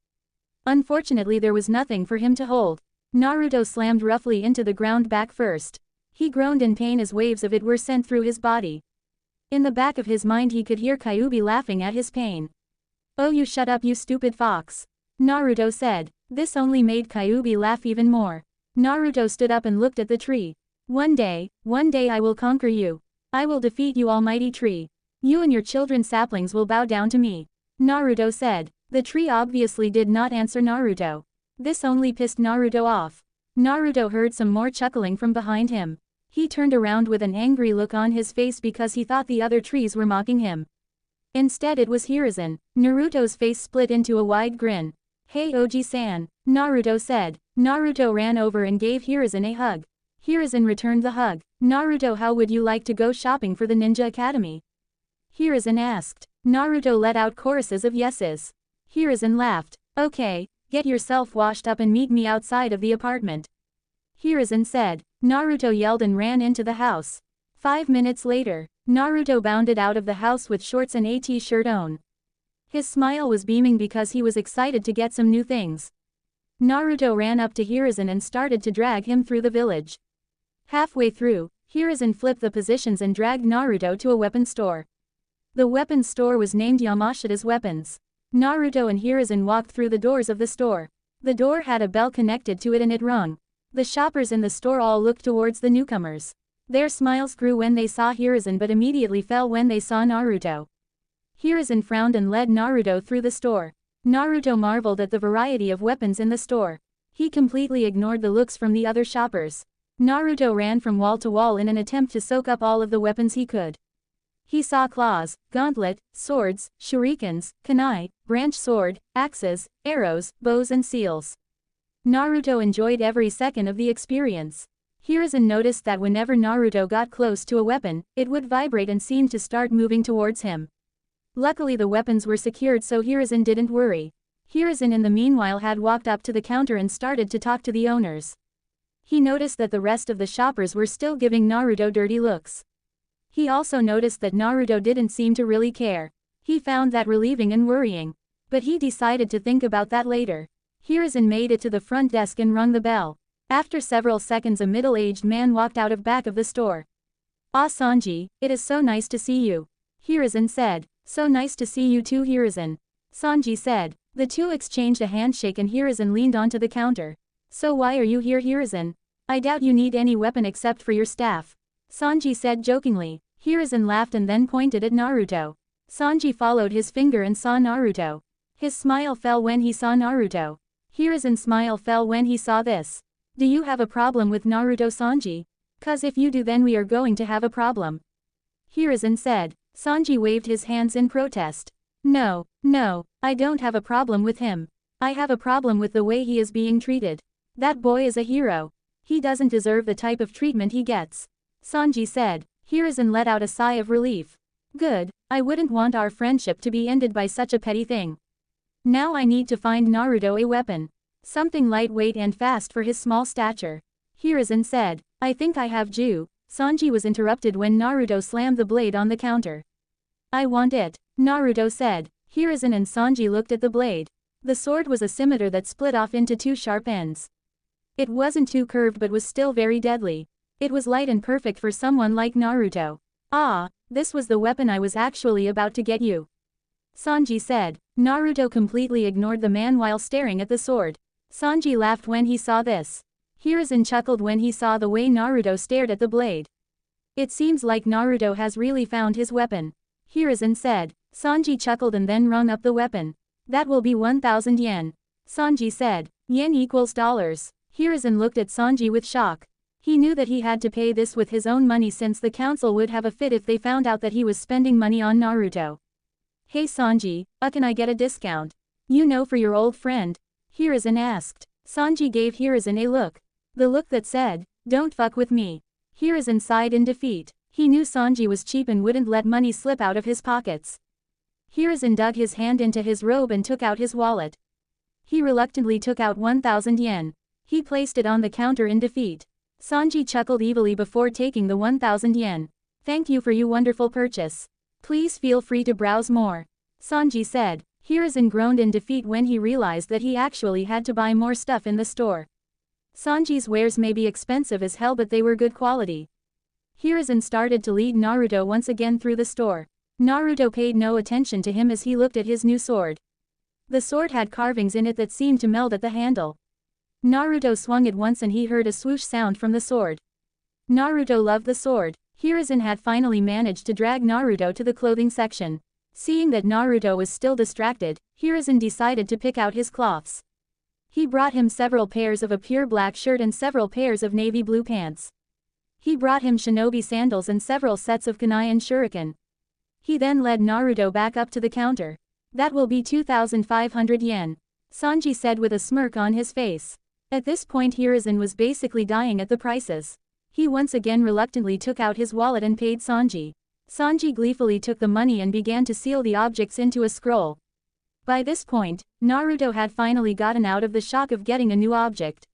Unfortunately, there was nothing for him to hold. Naruto slammed roughly into the ground back first. He groaned in pain as waves of it were sent through his body. In the back of his mind he could hear Kyuubi laughing at his pain. Oh, you shut up, you stupid fox. Naruto said. This only made Kyuubi laugh even more. Naruto stood up and looked at the tree. One day I will conquer you. I will defeat you, almighty tree. You and your children saplings will bow down to me. Naruto said. The tree obviously did not answer Naruto. This only pissed Naruto off. Naruto heard some more chuckling from behind him. He turned around with an angry look on his face because he thought the other trees were mocking him. Instead it was Hiruzen. Naruto's face split into a wide grin. Hey Oji-san, Naruto said. Naruto ran over and gave Hiruzen a hug. Hiruzen returned the hug. Naruto, how would you like to go shopping for the Ninja Academy? Hiruzen asked. Naruto let out choruses of yeses. Hiruzen laughed. Okay, get yourself washed up and meet me outside of the apartment. Hiruzen said. Naruto yelled and ran into the house. 5 minutes later, Naruto bounded out of the house with shorts and a t-shirt on. His smile was beaming because he was excited to get some new things. Naruto ran up to Hiruzen and started to drag him through the village. Halfway through, Hiruzen flipped the positions and dragged Naruto to a weapon store. The weapons store was named Yamashita's Weapons. Naruto and Hiruzen walked through the doors of the store. The door had a bell connected to it and it rung. The shoppers in the store all looked towards the newcomers. Their smiles grew when they saw Hiruzen but immediately fell when they saw Naruto. Hiruzen frowned and led Naruto through the store. Naruto marveled at the variety of weapons in the store. He completely ignored the looks from the other shoppers. Naruto ran from wall to wall in an attempt to soak up all of the weapons he could. He saw claws, gauntlet, swords, shurikens, kunai, branch sword, axes, arrows, bows and seals. Naruto enjoyed every second of the experience. Hiruzen noticed that whenever Naruto got close to a weapon, it would vibrate and seemed to start moving towards him. Luckily the weapons were secured so Hiruzen didn't worry. Hiruzen in the meanwhile had walked up to the counter and started to talk to the owners. He noticed that the rest of the shoppers were still giving Naruto dirty looks. He also noticed that Naruto didn't seem to really care. He found that relieving and worrying. But he decided to think about that later. Hiruzen made it to the front desk and rung the bell. After several seconds a middle-aged man walked out of back of the store. "Ah Sanji, it is so nice to see you," Hiruzen said. "So nice to see you too Hiruzen," Sanji said. The two exchanged a handshake and Hiruzen leaned onto the counter. "So why are you here Hiruzen? I doubt you need any weapon except for your staff," Sanji said jokingly. Hiruzen laughed and then pointed at Naruto. Sanji followed his finger and saw Naruto. His smile fell when he saw Naruto. Hiruzen's smile fell when he saw this. "Do you have a problem with Naruto Sanji? 'Cause if you do then we are going to have a problem," Hiruzen said. Sanji waved his hands in protest. No, I don't have a problem with him. I have a problem with the way he is being treated. That boy is a hero. He doesn't deserve the type of treatment he gets," Sanji said. Hiruzen let out a sigh of relief. "Good, I wouldn't want our friendship to be ended by such a petty thing. Now I need to find Naruto a weapon. Something lightweight and fast for his small stature," Hiruzen said. "I think I have Sanji was interrupted when Naruto slammed the blade on the counter. "I want it," Naruto said. Hiruzen and Sanji looked at the blade. The sword was a scimitar that split off into two sharp ends. It wasn't too curved but was still very deadly. It was light and perfect for someone like Naruto. "Ah, this was the weapon I was actually about to get you," Sanji said. Naruto completely ignored the man while staring at the sword. Sanji laughed when he saw this. Hiruzen chuckled when he saw the way Naruto stared at the blade. "It seems like Naruto has really found his weapon," Hiruzen said. Sanji chuckled and then rung up the weapon. "That will be 1,000 yen," Sanji said. "Yen equals dollars." Hiruzen looked at Sanji with shock. He knew that he had to pay this with his own money since the council would have a fit if they found out that he was spending money on Naruto. "Hey Sanji, can I get a discount? You know, for your old friend?" Hiruzen asked. Sanji gave Hiruzen a look. The look that said, "Don't fuck with me." Hiruzen sighed in defeat. He knew Sanji was cheap and wouldn't let money slip out of his pockets. Hiruzen dug his hand into his robe and took out his wallet. He reluctantly took out 1,000 yen. He placed it on the counter in defeat. Sanji chuckled evilly before taking the 1,000 yen. "Thank you for your wonderful purchase. Please feel free to browse more," Sanji said. Hiruzen groaned in defeat when he realized that he actually had to buy more stuff in the store. Sanji's wares may be expensive as hell but they were good quality. Hiruzen started to lead Naruto once again through the store. Naruto paid no attention to him as he looked at his new sword. The sword had carvings in it that seemed to meld at the handle. Naruto swung it once and he heard a swoosh sound from the sword. Naruto loved the sword. Hiruzen had finally managed to drag Naruto to the clothing section. Seeing that Naruto was still distracted, Hiruzen decided to pick out his cloths. He brought him several pairs of a pure black shirt and several pairs of navy blue pants. He brought him shinobi sandals and several sets of kunai and shuriken. He then led Naruto back up to the counter. "That will be 2,500 yen," Sanji said with a smirk on his face. At this point Hiruzen was basically dying at the prices. He once again reluctantly took out his wallet and paid Sanji. Sanji gleefully took the money and began to seal the objects into a scroll. By this point, Naruto had finally gotten out of the shock of getting a new object.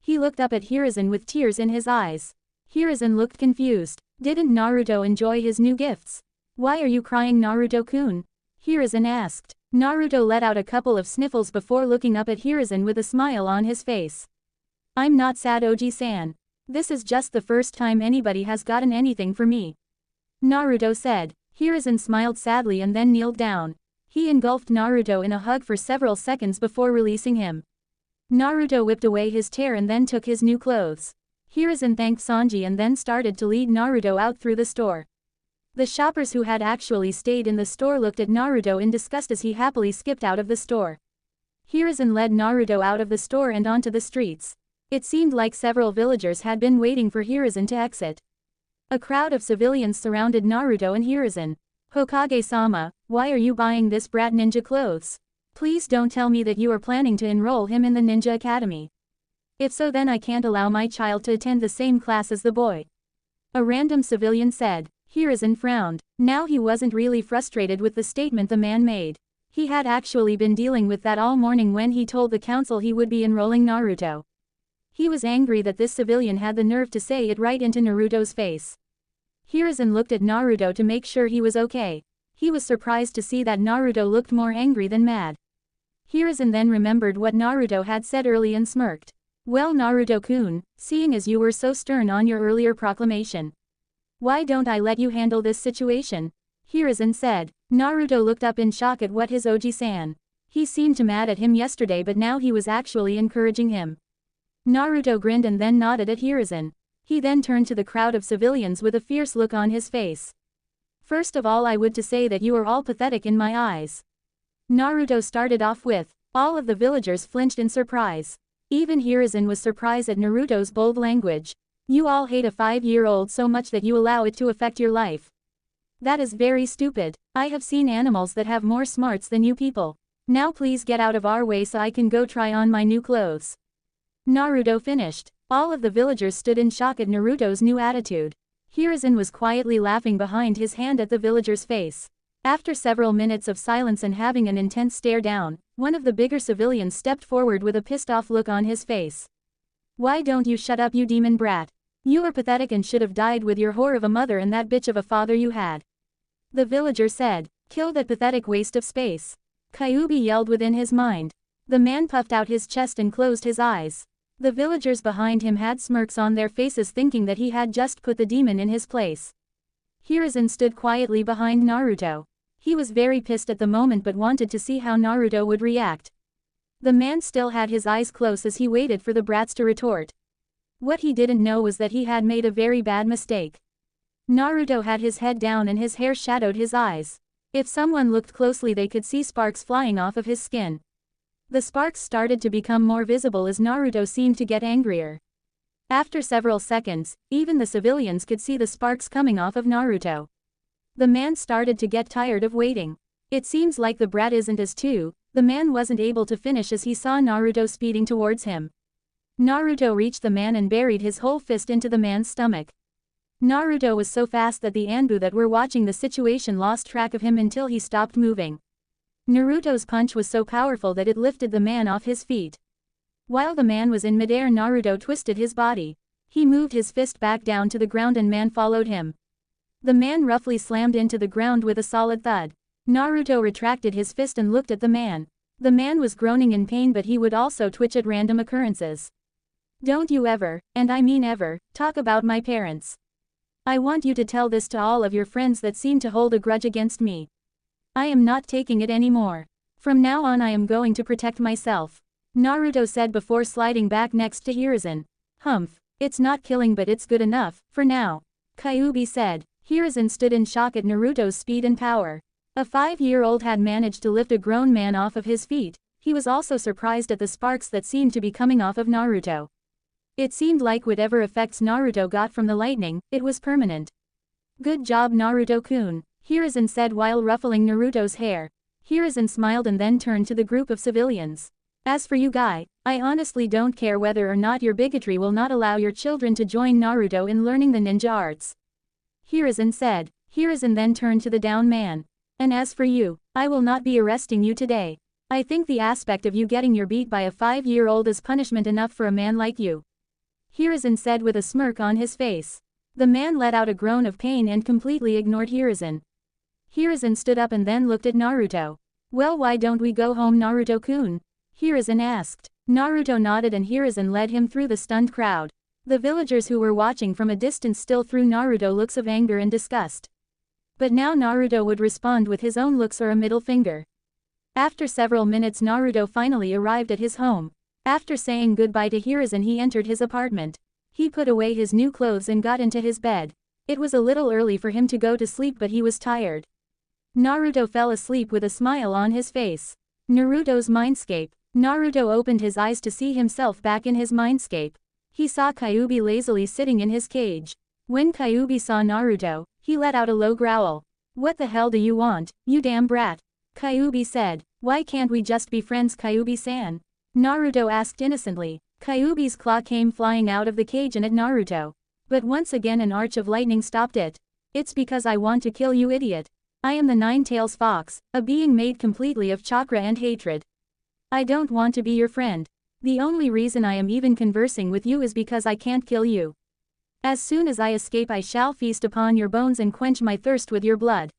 He looked up at Hiruzen with tears in his eyes. Hiruzen looked confused. Didn't Naruto enjoy his new gifts? "Why are you crying Naruto-kun?" Hiruzen asked. Naruto let out a couple of sniffles before looking up at Hiruzen with a smile on his face. "I'm not sad Oji-san. This is just the first time anybody has gotten anything for me," Naruto said. Hiruzen smiled sadly and then kneeled down. He engulfed Naruto in a hug for several seconds before releasing him. Naruto whipped away his tear and then took his new clothes. Hiruzen thanked Sanji and then started to lead Naruto out through the store. The shoppers who had actually stayed in the store looked at Naruto in disgust as he happily skipped out of the store. Hiruzen led Naruto out of the store and onto the streets. It seemed like several villagers had been waiting for Hiruzen to exit. A crowd of civilians surrounded Naruto and Hiruzen. "Hokage-sama, why are you buying this brat ninja clothes? Please don't tell me that you are planning to enroll him in the ninja academy. If so then I can't allow my child to attend the same class as the boy," a random civilian said. Hiruzen frowned. Now he wasn't really frustrated with the statement the man made. He had actually been dealing with that all morning when he told the council he would be enrolling Naruto. He was angry that this civilian had the nerve to say it right into Naruto's face. Hiruzen looked at Naruto to make sure he was okay. He was surprised to see that Naruto looked more angry than mad. Hiruzen then remembered what Naruto had said early and smirked. Well Naruto-kun, seeing as you were so stern on your earlier proclamation, why don't I let you handle this situation? Hiruzen said. Naruto looked up in shock at what his Oji-san. He seemed to mad at him yesterday but now he was actually encouraging him. Naruto grinned and then nodded at Hiruzen. He then turned to the crowd of civilians with a fierce look on his face. First of all I would to say that you are all pathetic in my eyes. Naruto started off with. All of the villagers flinched in surprise. Even Hiruzen was surprised at Naruto's bold language. You all hate a 5-year-old so much that you allow it to affect your life. That is very stupid. I have seen animals that have more smarts than you people. Now please get out of our way so I can go try on my new clothes. Naruto finished. All of the villagers stood in shock at Naruto's new attitude. Hiruzen was quietly laughing behind his hand at the villager's face. After several minutes of silence and having an intense stare down, one of the bigger civilians stepped forward with a pissed-off look on his face. Why don't you shut up, you demon brat? You are pathetic and should have died with your whore of a mother and that bitch of a father you had. The villager said. Kill that pathetic waste of space. Kyuubi yelled within his mind. The man puffed out his chest and closed his eyes. The villagers behind him had smirks on their faces thinking that he had just put the demon in his place. Hiruzen stood quietly behind Naruto. He was very pissed at the moment but wanted to see how Naruto would react. The man still had his eyes closed as he waited for the brats to retort. What he didn't know was that he had made a very bad mistake. Naruto had his head down and his hair shadowed his eyes. If someone looked closely they could see sparks flying off of his skin. The sparks started to become more visible as Naruto seemed to get angrier. After several seconds, even the civilians could see the sparks coming off of Naruto. The man started to get tired of waiting. It seems like the brat isn't as too. The man wasn't able to finish as he saw Naruto speeding towards him. Naruto reached the man and buried his whole fist into the man's stomach. Naruto was so fast that the Anbu that were watching the situation lost track of him until he stopped moving. Naruto's punch was so powerful that it lifted the man off his feet. While the man was in midair, Naruto twisted his body. He moved his fist back down to the ground and man followed him. The man roughly slammed into the ground with a solid thud. Naruto retracted his fist and looked at the man. The man was groaning in pain but he would also twitch at random occurrences. Don't you ever, and I mean ever, talk about my parents. I want you to tell this to all of your friends that seem to hold a grudge against me. I am not taking it anymore. From now on I am going to protect myself. Naruto said before sliding back next to Hiruzen. Humph, it's not killing but it's good enough, for now. Kyuubi said. Hiruzen stood in shock at Naruto's speed and power. A 5-year-old had managed to lift a grown man off of his feet. He was also surprised at the sparks that seemed to be coming off of Naruto. It seemed like whatever effects Naruto got from the lightning, it was permanent. Good job Naruto-kun, Hiruzen said while ruffling Naruto's hair. Hiruzen smiled and then turned to the group of civilians. As for you guy, I honestly don't care whether or not your bigotry will not allow your children to join Naruto in learning the ninja arts. Hiruzen said. Hiruzen then turned to the down man. And as for you, I will not be arresting you today. I think the aspect of you getting your beat by a 5-year-old is punishment enough for a man like you. Hiruzen said with a smirk on his face. The man let out a groan of pain and completely ignored Hiruzen. Hiruzen stood up and then looked at Naruto. Well, why don't we go home Naruto-kun? Hiruzen asked. Naruto nodded and Hiruzen led him through the stunned crowd. The villagers who were watching from a distance still threw Naruto looks of anger and disgust. But now Naruto would respond with his own looks or a middle finger. After several minutes Naruto finally arrived at his home. After saying goodbye to Hiruzen he entered his apartment. He put away his new clothes and got into his bed. It was a little early for him to go to sleep but he was tired. Naruto fell asleep with a smile on his face. Naruto's mindscape. Naruto opened his eyes to see himself back in his mindscape. He saw Kyuubi lazily sitting in his cage. When Kyuubi saw Naruto, he let out a low growl. What the hell do you want, you damn brat? Kyuubi said. Why can't we just be friends Kyuubi-san? Naruto asked innocently. Kyuubi's claw came flying out of the cage and at Naruto. But once again an arch of lightning stopped it. It's because I want to kill you idiot. I am the Nine-Tails Fox, a being made completely of chakra and hatred. I don't want to be your friend. The only reason I am even conversing with you is because I can't kill you. As soon as I escape I shall feast upon your bones and quench my thirst with your blood.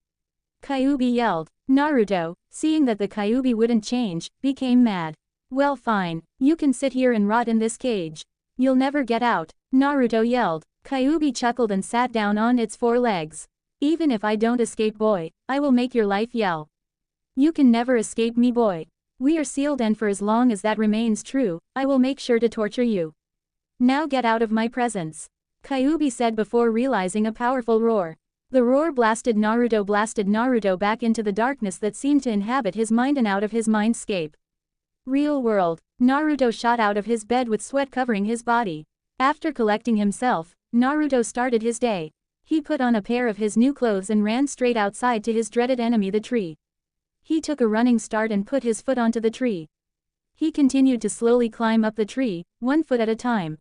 Kyuubi yelled. Naruto, seeing that the Kyuubi wouldn't change, became mad. Well fine, you can sit here and rot in this cage. You'll never get out, Naruto yelled. Kyuubi chuckled and sat down on its 4 legs. Even if I don't escape boy, I will make your life yell. You can never escape me boy. We are sealed and for as long as that remains true, I will make sure to torture you. Now get out of my presence. Kyuubi said before realizing a powerful roar. The roar blasted Naruto back into the darkness that seemed to inhabit his mind and out of his mindscape. Real world, Naruto shot out of his bed with sweat covering his body. After collecting himself, Naruto started his day. He put on a pair of his new clothes and ran straight outside to his dreaded enemy the tree. He took a running start and put his foot onto the tree. He continued to slowly climb up the tree, 1 foot at a time.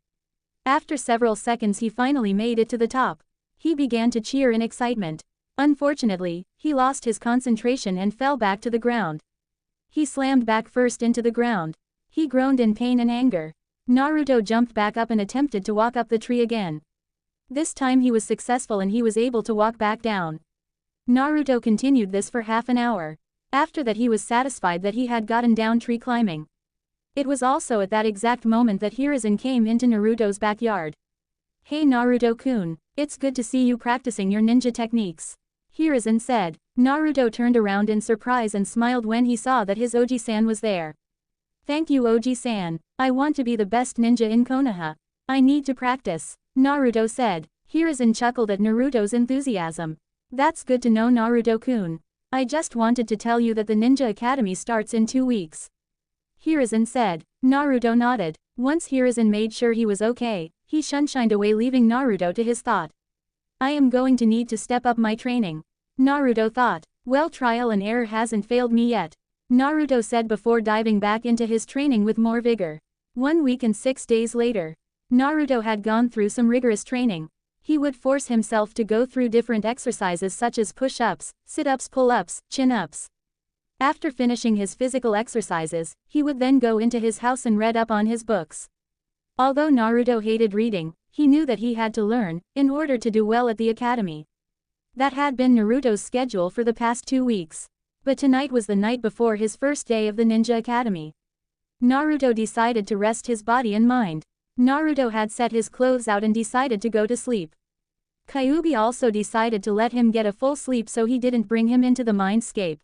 After several seconds he finally made it to the top. He began to cheer in excitement. Unfortunately, he lost his concentration and fell back to the ground. He slammed back first into the ground. He groaned in pain and anger. Naruto jumped back up and attempted to walk up the tree again. This time he was successful and he was able to walk back down. Naruto continued this for half an hour. After that he was satisfied that he had gotten down tree climbing. It was also at that exact moment that Hiruzen came into Naruto's backyard. Hey Naruto-kun, it's good to see you practicing your ninja techniques. Hiruzen said. Naruto turned around in surprise and smiled when he saw that his Oji-san was there. Thank you Oji-san, I want to be the best ninja in Konoha. I need to practice, Naruto said. Hiruzen chuckled at Naruto's enthusiasm. That's good to know Naruto-kun. I just wanted to tell you that the Ninja Academy starts in 2 weeks. Hiruzen said. Naruto nodded. Once Hiruzen made sure he was okay, he shunshined away leaving Naruto to his thought. I am going to need to step up my training. Naruto thought. Well trial and error hasn't failed me yet. Naruto said before diving back into his training with more vigor. 1 week and 6 days later. Naruto had gone through some rigorous training. He would force himself to go through different exercises such as push-ups, sit-ups, pull-ups, chin-ups. After finishing his physical exercises, he would then go into his house and read up on his books. Although Naruto hated reading, he knew that he had to learn, in order to do well at the academy. That had been Naruto's schedule for the past 2 weeks. But tonight was the night before his first day of the Ninja Academy. Naruto decided to rest his body and mind. Naruto had set his clothes out and decided to go to sleep. Kyuubi also decided to let him get a full sleep so he didn't bring him into the mindscape.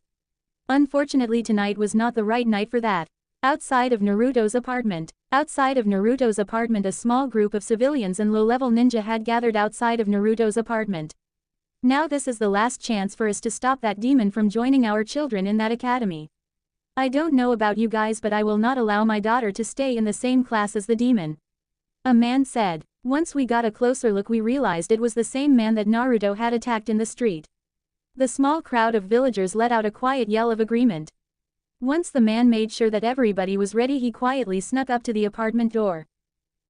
Unfortunately tonight was not the right night for that. Outside of Naruto's apartment a small group of civilians and low-level ninja had gathered outside of Naruto's apartment. Now this is the last chance for us to stop that demon from joining our children in that academy. I don't know about you guys but I will not allow my daughter to stay in the same class as the demon. A man said. Once we got a closer look we realized it was the same man that Naruto had attacked in the street. The small crowd of villagers let out a quiet yell of agreement. Once the man made sure that everybody was ready he quietly snuck up to the apartment door.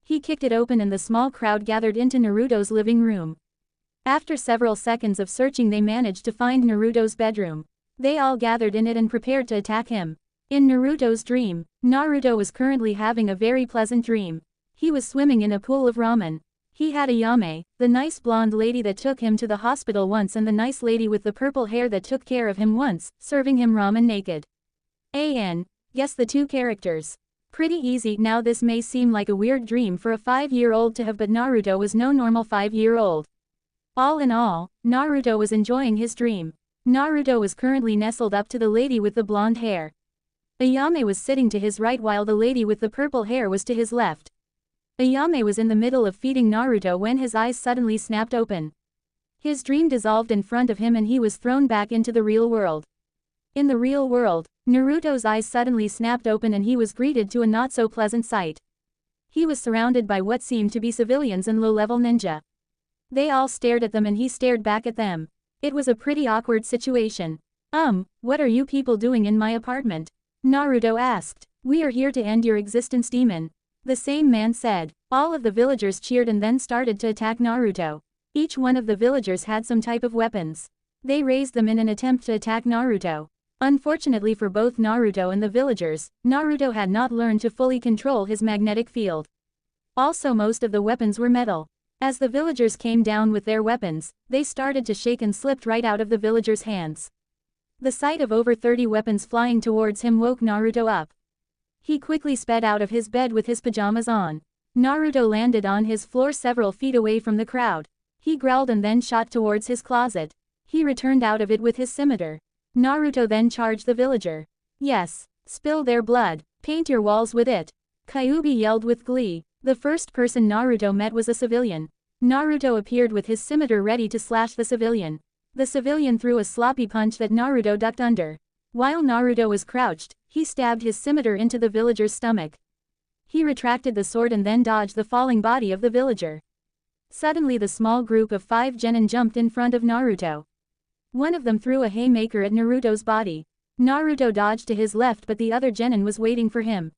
He kicked it open and the small crowd gathered into Naruto's living room. After several seconds of searching they managed to find Naruto's bedroom. They all gathered in it and prepared to attack him. In Naruto's dream, Naruto was currently having a very pleasant dream. He was swimming in a pool of ramen. He had Ayame, the nice blonde lady that took him to the hospital once and the nice lady with the purple hair that took care of him once, serving him ramen naked. Guess the 2 characters. Pretty easy. Now this may seem like a weird dream for a 5-year-old to have but Naruto was no normal 5-year-old. All in all, Naruto was enjoying his dream. Naruto was currently nestled up to the lady with the blonde hair. Ayame was sitting to his right while the lady with the purple hair was to his left. Ayame was in the middle of feeding Naruto when his eyes suddenly snapped open. His dream dissolved in front of him and he was thrown back into the real world. In the real world, Naruto's eyes suddenly snapped open and he was greeted to a not-so-pleasant sight. He was surrounded by what seemed to be civilians and low-level ninja. They all stared at them and he stared back at them. It was a pretty awkward situation. What are you people doing in my apartment? Naruto asked. We are here to end your existence demon. The same man said. All of the villagers cheered and then started to attack Naruto. Each one of the villagers had some type of weapons. They raised them in an attempt to attack Naruto. Unfortunately for both Naruto and the villagers, Naruto had not learned to fully control his magnetic field. Also most of the weapons were metal. As the villagers came down with their weapons, they started to shake and slipped right out of the villagers' hands. The sight of over 30 weapons flying towards him woke Naruto up. He quickly sped out of his bed with his pajamas on. Naruto landed on his floor several feet away from the crowd. He growled and then shot towards his closet. He returned out of it with his scimitar. Naruto then charged the villager. Yes, spill their blood, paint your walls with it. Kyuubi yelled with glee. The first person Naruto met was a civilian. Naruto appeared with his scimitar ready to slash the civilian. The civilian threw a sloppy punch that Naruto ducked under. While Naruto was crouched, he stabbed his scimitar into the villager's stomach. He retracted the sword and then dodged the falling body of the villager. Suddenly the small group of 5 genin jumped in front of Naruto. One of them threw a haymaker at Naruto's body. Naruto dodged to his left but the other genin was waiting for him.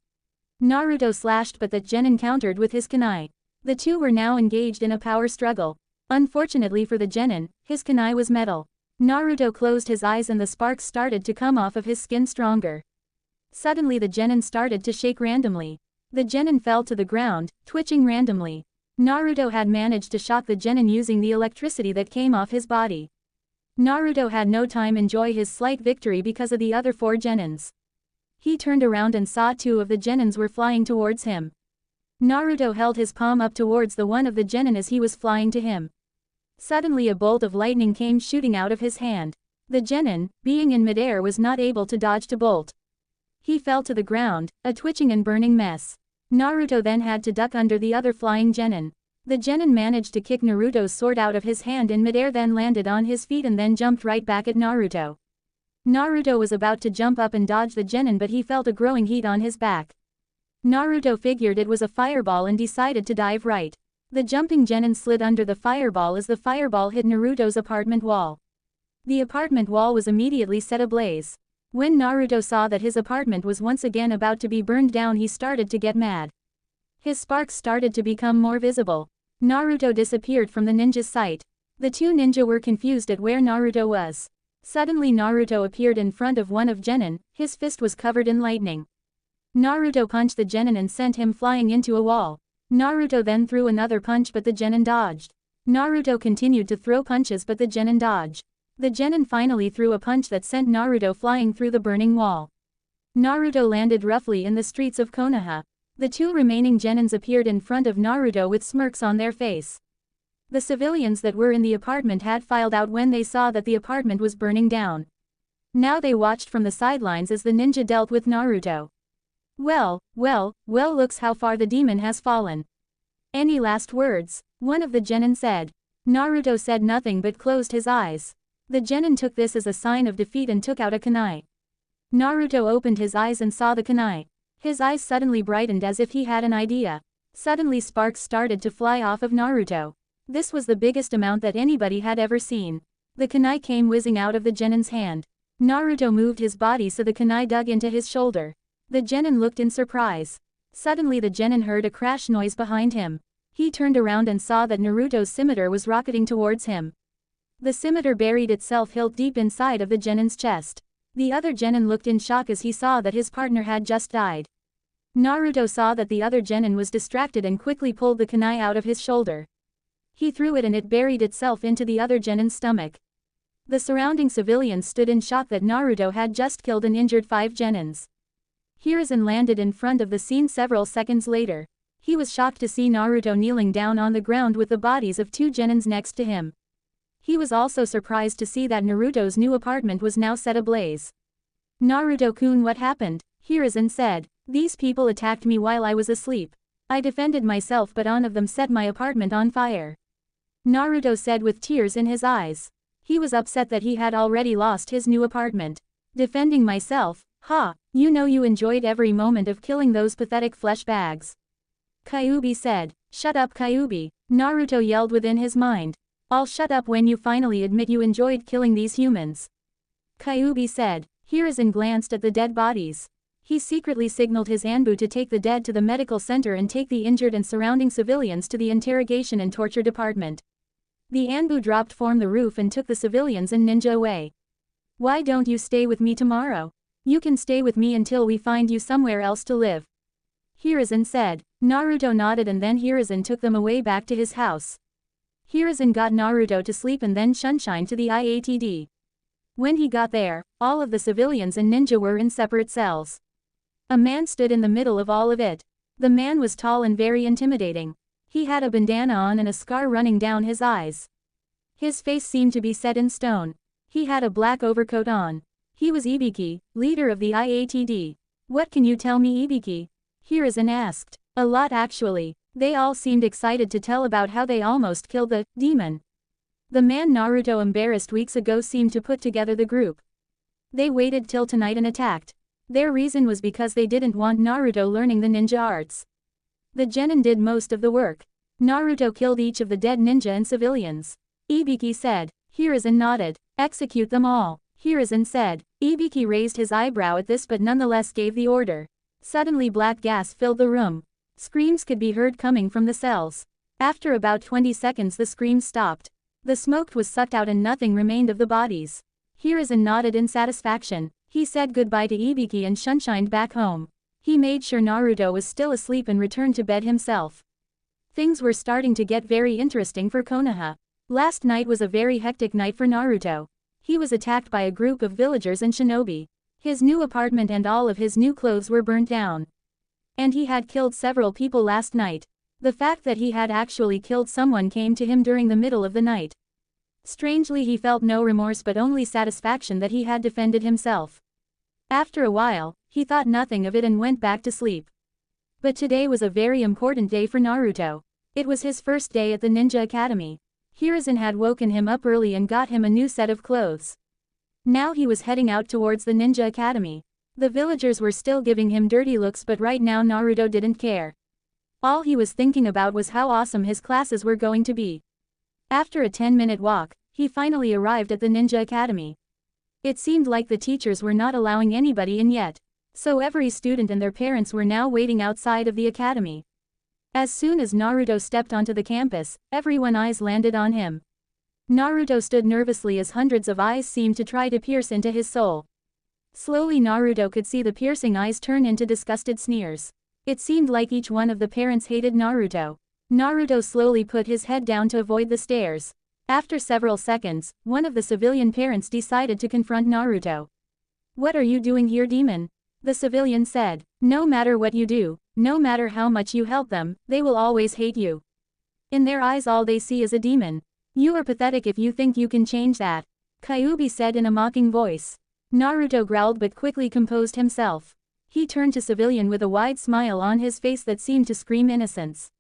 Naruto slashed but that genin countered with his kunai. The two were now engaged in a power struggle. Unfortunately for the genin, his kunai was metal. Naruto closed his eyes and the sparks started to come off of his skin stronger. Suddenly the genin started to shake randomly. The genin fell to the ground, twitching randomly. Naruto had managed to shock the genin using the electricity that came off his body. Naruto had no time to enjoy his slight victory because of the other 4 genins. He turned around and saw 2 of the genins were flying towards him. Naruto held his palm up towards the one of the genin as he was flying to him. Suddenly a bolt of lightning came shooting out of his hand. The genin, being in midair, was not able to dodge the bolt. He fell to the ground, a twitching and burning mess. Naruto then had to duck under the other flying genin. The genin managed to kick Naruto's sword out of his hand in midair, then landed on his feet and then jumped right back at Naruto. Naruto was about to jump up and dodge the genin but he felt a growing heat on his back. Naruto figured it was a fireball and decided to dive right. The jumping genin slid under the fireball as the fireball hit Naruto's apartment wall. The apartment wall was immediately set ablaze. When Naruto saw that his apartment was once again about to be burned down, he started to get mad. His sparks started to become more visible. Naruto disappeared from the ninja's sight. The 2 ninja were confused at where Naruto was. Suddenly Naruto appeared in front of one of genin, his fist was covered in lightning. Naruto punched the genin and sent him flying into a wall. Naruto then threw another punch but the genin dodged. Naruto continued to throw punches but the genin dodged. The genin finally threw a punch that sent Naruto flying through the burning wall. Naruto landed roughly in the streets of Konoha. The 2 remaining genins appeared in front of Naruto with smirks on their face. The civilians that were in the apartment had filed out when they saw that the apartment was burning down. Now they watched from the sidelines as the ninja dealt with Naruto. Well, looks how far the demon has fallen. Any last words? One of the genin said. Naruto said nothing but closed his eyes. The genin took this as a sign of defeat and took out a kunai. Naruto opened his eyes and saw the kunai. His eyes suddenly brightened as if he had an idea. Suddenly sparks started to fly off of Naruto. This was the biggest amount that anybody had ever seen. The kunai came whizzing out of the genin's hand. Naruto moved his body so the kunai dug into his shoulder. The genin looked in surprise. Suddenly the genin heard a crash noise behind him. He turned around and saw that Naruto's scimitar was rocketing towards him. The scimitar buried itself hilt deep inside of the genin's chest. The other genin looked in shock as he saw that his partner had just died. Naruto saw that the other genin was distracted and quickly pulled the kunai out of his shoulder. He threw it and it buried itself into the other genin's stomach. The surrounding civilians stood in shock that Naruto had just killed and injured 5 genins. Hiruzen landed in front of the scene several seconds later. He was shocked to see Naruto kneeling down on the ground with the bodies of 2 genins next to him. He was also surprised to see that Naruto's new apartment was now set ablaze. Naruto-kun, what happened? Hiruzen said. These people attacked me while I was asleep. I defended myself but none of them set my apartment on fire. Naruto said with tears in his eyes. He was upset that he had already lost his new apartment. Defending myself? Ha! You know you enjoyed every moment of killing those pathetic flesh bags. Kyuubi said. Shut up, Kyuubi, Naruto yelled within his mind. I'll shut up when you finally admit you enjoyed killing these humans. Kyuubi said. Hiruzen glanced at the dead bodies. He secretly signaled his Anbu to take the dead to the medical center and take the injured and surrounding civilians to the interrogation and torture department. The Anbu dropped from the roof and took the civilians and ninja away. Why don't you stay with me tomorrow? You can stay with me until we find you somewhere else to live. Hiruzen said. Naruto nodded and then Hiruzen took them away back to his house. Hiruzen got Naruto to sleep and then Sunshine to the IATD. When he got there, all of the civilians and ninja were in separate cells. A man stood in the middle of all of it. The man was tall and very intimidating. He had a bandana on and a scar running down his eyes. His face seemed to be set in stone. He had a black overcoat on. He was Ibiki, leader of the IATD. What can you tell me, Ibiki? Hiruzen asked. A lot actually. They all seemed excited to tell about how they almost killed the demon. The man Naruto embarrassed weeks ago seemed to put together the group. They waited till tonight and attacked. Their reason was because they didn't want Naruto learning the ninja arts. The genin did most of the work. Naruto killed each of the dead ninja and civilians. Ibiki said. Hiruzen nodded. Execute them all, Hiruzen said. Ibiki raised his eyebrow at this but nonetheless gave the order. Suddenly black gas filled the room. Screams could be heard coming from the cells. After about 20 seconds the screams stopped. The smoke was sucked out and nothing remained of the bodies. Hiruzen nodded in satisfaction. He said goodbye to Ibiki and shunshined back home. He made sure Naruto was still asleep and returned to bed himself. Things were starting to get very interesting for Konoha. Last night was a very hectic night for Naruto. He was attacked by a group of villagers and shinobi. His new apartment and all of his new clothes were burnt down. And he had killed several people last night. The fact that he had actually killed someone came to him during the middle of the night. Strangely he felt no remorse but only satisfaction that he had defended himself. After a while, he thought nothing of it and went back to sleep. But today was a very important day for Naruto. It was his first day at the Ninja Academy. Hiruzen had woken him up early and got him a new set of clothes. Now he was heading out towards the Ninja Academy. The villagers were still giving him dirty looks but right now Naruto didn't care. All he was thinking about was how awesome his classes were going to be. After a 10-minute walk, he finally arrived at the Ninja Academy. It seemed like the teachers were not allowing anybody in yet. So every student and their parents were now waiting outside of the academy. As soon as Naruto stepped onto the campus, everyone's eyes landed on him. Naruto stood nervously as hundreds of eyes seemed to try to pierce into his soul. Slowly Naruto could see the piercing eyes turn into disgusted sneers. It seemed like each one of the parents hated Naruto. Naruto slowly put his head down to avoid the stares. After several seconds, one of the civilian parents decided to confront Naruto. "What are you doing here, demon?" The civilian said. "No matter what you do, no matter how much you help them, they will always hate you. In their eyes all they see is a demon. You are pathetic if you think you can change that," Kyuubi said in a mocking voice. Naruto growled but quickly composed himself. He turned to civilian with a wide smile on his face that seemed to scream innocence.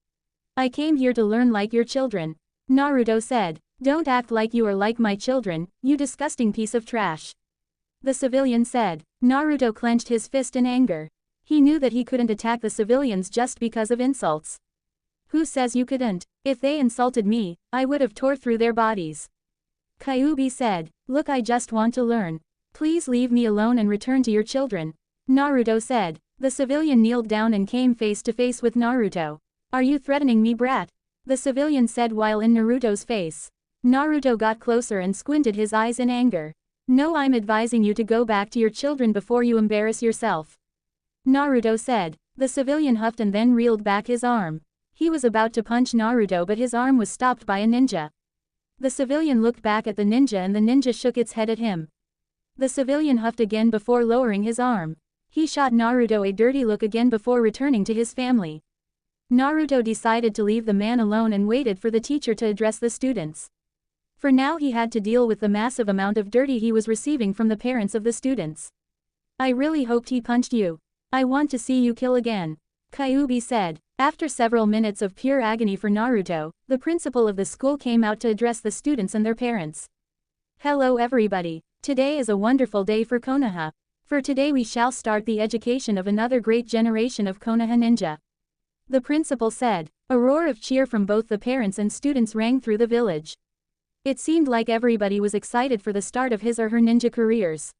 "I came here to learn like your children," Naruto said. "Don't act like you are like my children, you disgusting piece of trash," the civilian said. Naruto clenched his fist in anger. He knew that he couldn't attack the civilians just because of insults. "Who says you couldn't? If they insulted me, I would have tore through their bodies," Kyuubi said. "Look, I just want to learn. Please leave me alone and return to your children," Naruto said. The civilian kneeled down and came face to face with Naruto. "Are you threatening me, brat?" the civilian said while in Naruto's face. Naruto got closer and squinted his eyes in anger. "No, I'm advising you to go back to your children before you embarrass yourself," Naruto said. The civilian huffed and then reeled back his arm. He was about to punch Naruto but his arm was stopped by a ninja. The civilian looked back at the ninja and the ninja shook its head at him. The civilian huffed again before lowering his arm. He shot Naruto a dirty look again before returning to his family. Naruto decided to leave the man alone and waited for the teacher to address the students. For now he had to deal with the massive amount of dirty he was receiving from the parents of the students. "I really hoped he punched you. I want to see you kill again," Kyuubi said. After several minutes of pure agony for Naruto, the principal of the school came out to address the students and their parents. "Hello everybody. Today is a wonderful day for Konoha. For today we shall start the education of another great generation of Konoha ninja," the principal said. A roar of cheer from both the parents and students rang through the village. It seemed like everybody was excited for the start of his or her ninja careers.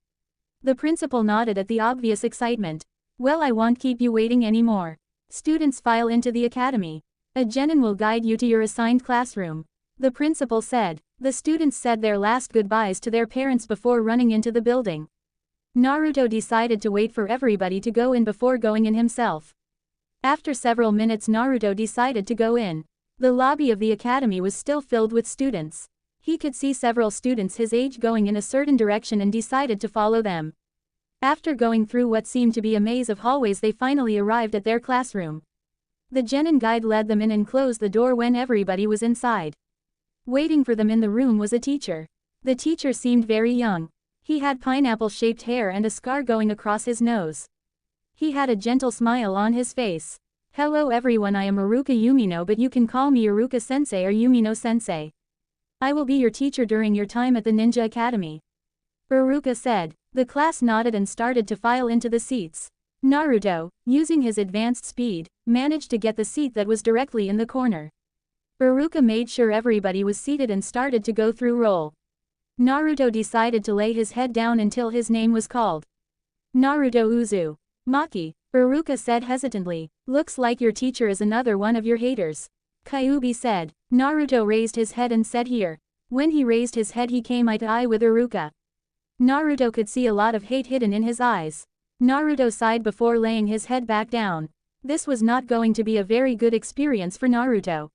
The principal nodded at the obvious excitement. "Well, I won't keep you waiting anymore. Students, file into the academy. A genin will guide you to your assigned classroom," the principal said. The students said their last goodbyes to their parents before running into the building. Naruto decided to wait for everybody to go in before going in himself. After several minutes Naruto decided to go in. The lobby of the academy was still filled with students. He could see several students his age going in a certain direction and decided to follow them. After going through what seemed to be a maze of hallways, they finally arrived at their classroom. The genin guide led them in and closed the door when everybody was inside. Waiting for them in the room was a teacher. The teacher seemed very young. He had pineapple-shaped hair and a scar going across his nose. He had a gentle smile on his face. "Hello everyone, I am Iruka Yumino, but you can call me Iruka-sensei or Yumino-sensei. I will be your teacher during your time at the Ninja Academy," Iruka said. The class nodded and started to file into the seats. Naruto, using his advanced speed, managed to get the seat that was directly in the corner. Iruka made sure everybody was seated and started to go through roll. Naruto decided to lay his head down until his name was called. "Naruto Uzu." "Maki," Iruka said hesitantly, "looks like your teacher is another one of your haters," Kyuubi said. Naruto raised his head and said here. When he raised his head he came eye to eye with Iruka. Naruto could see a lot of hate hidden in his eyes. Naruto sighed before laying his head back down. This was not going to be a very good experience for Naruto.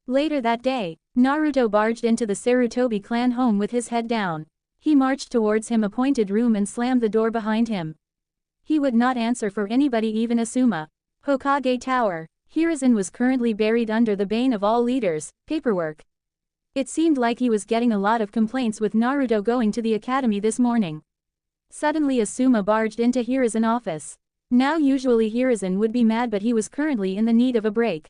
Later that day, Naruto barged into the Sarutobi clan home with his head down. He marched towards him appointed room and slammed the door behind him. He would not answer for anybody, even Asuma. Hokage Tower. Hiruzen was currently buried under the bane of all leaders, paperwork. It seemed like he was getting a lot of complaints with Naruto going to the academy this morning. Suddenly Asuma barged into Hiruzen's office. Now usually Hiruzen would be mad, but he was currently in the need of a break.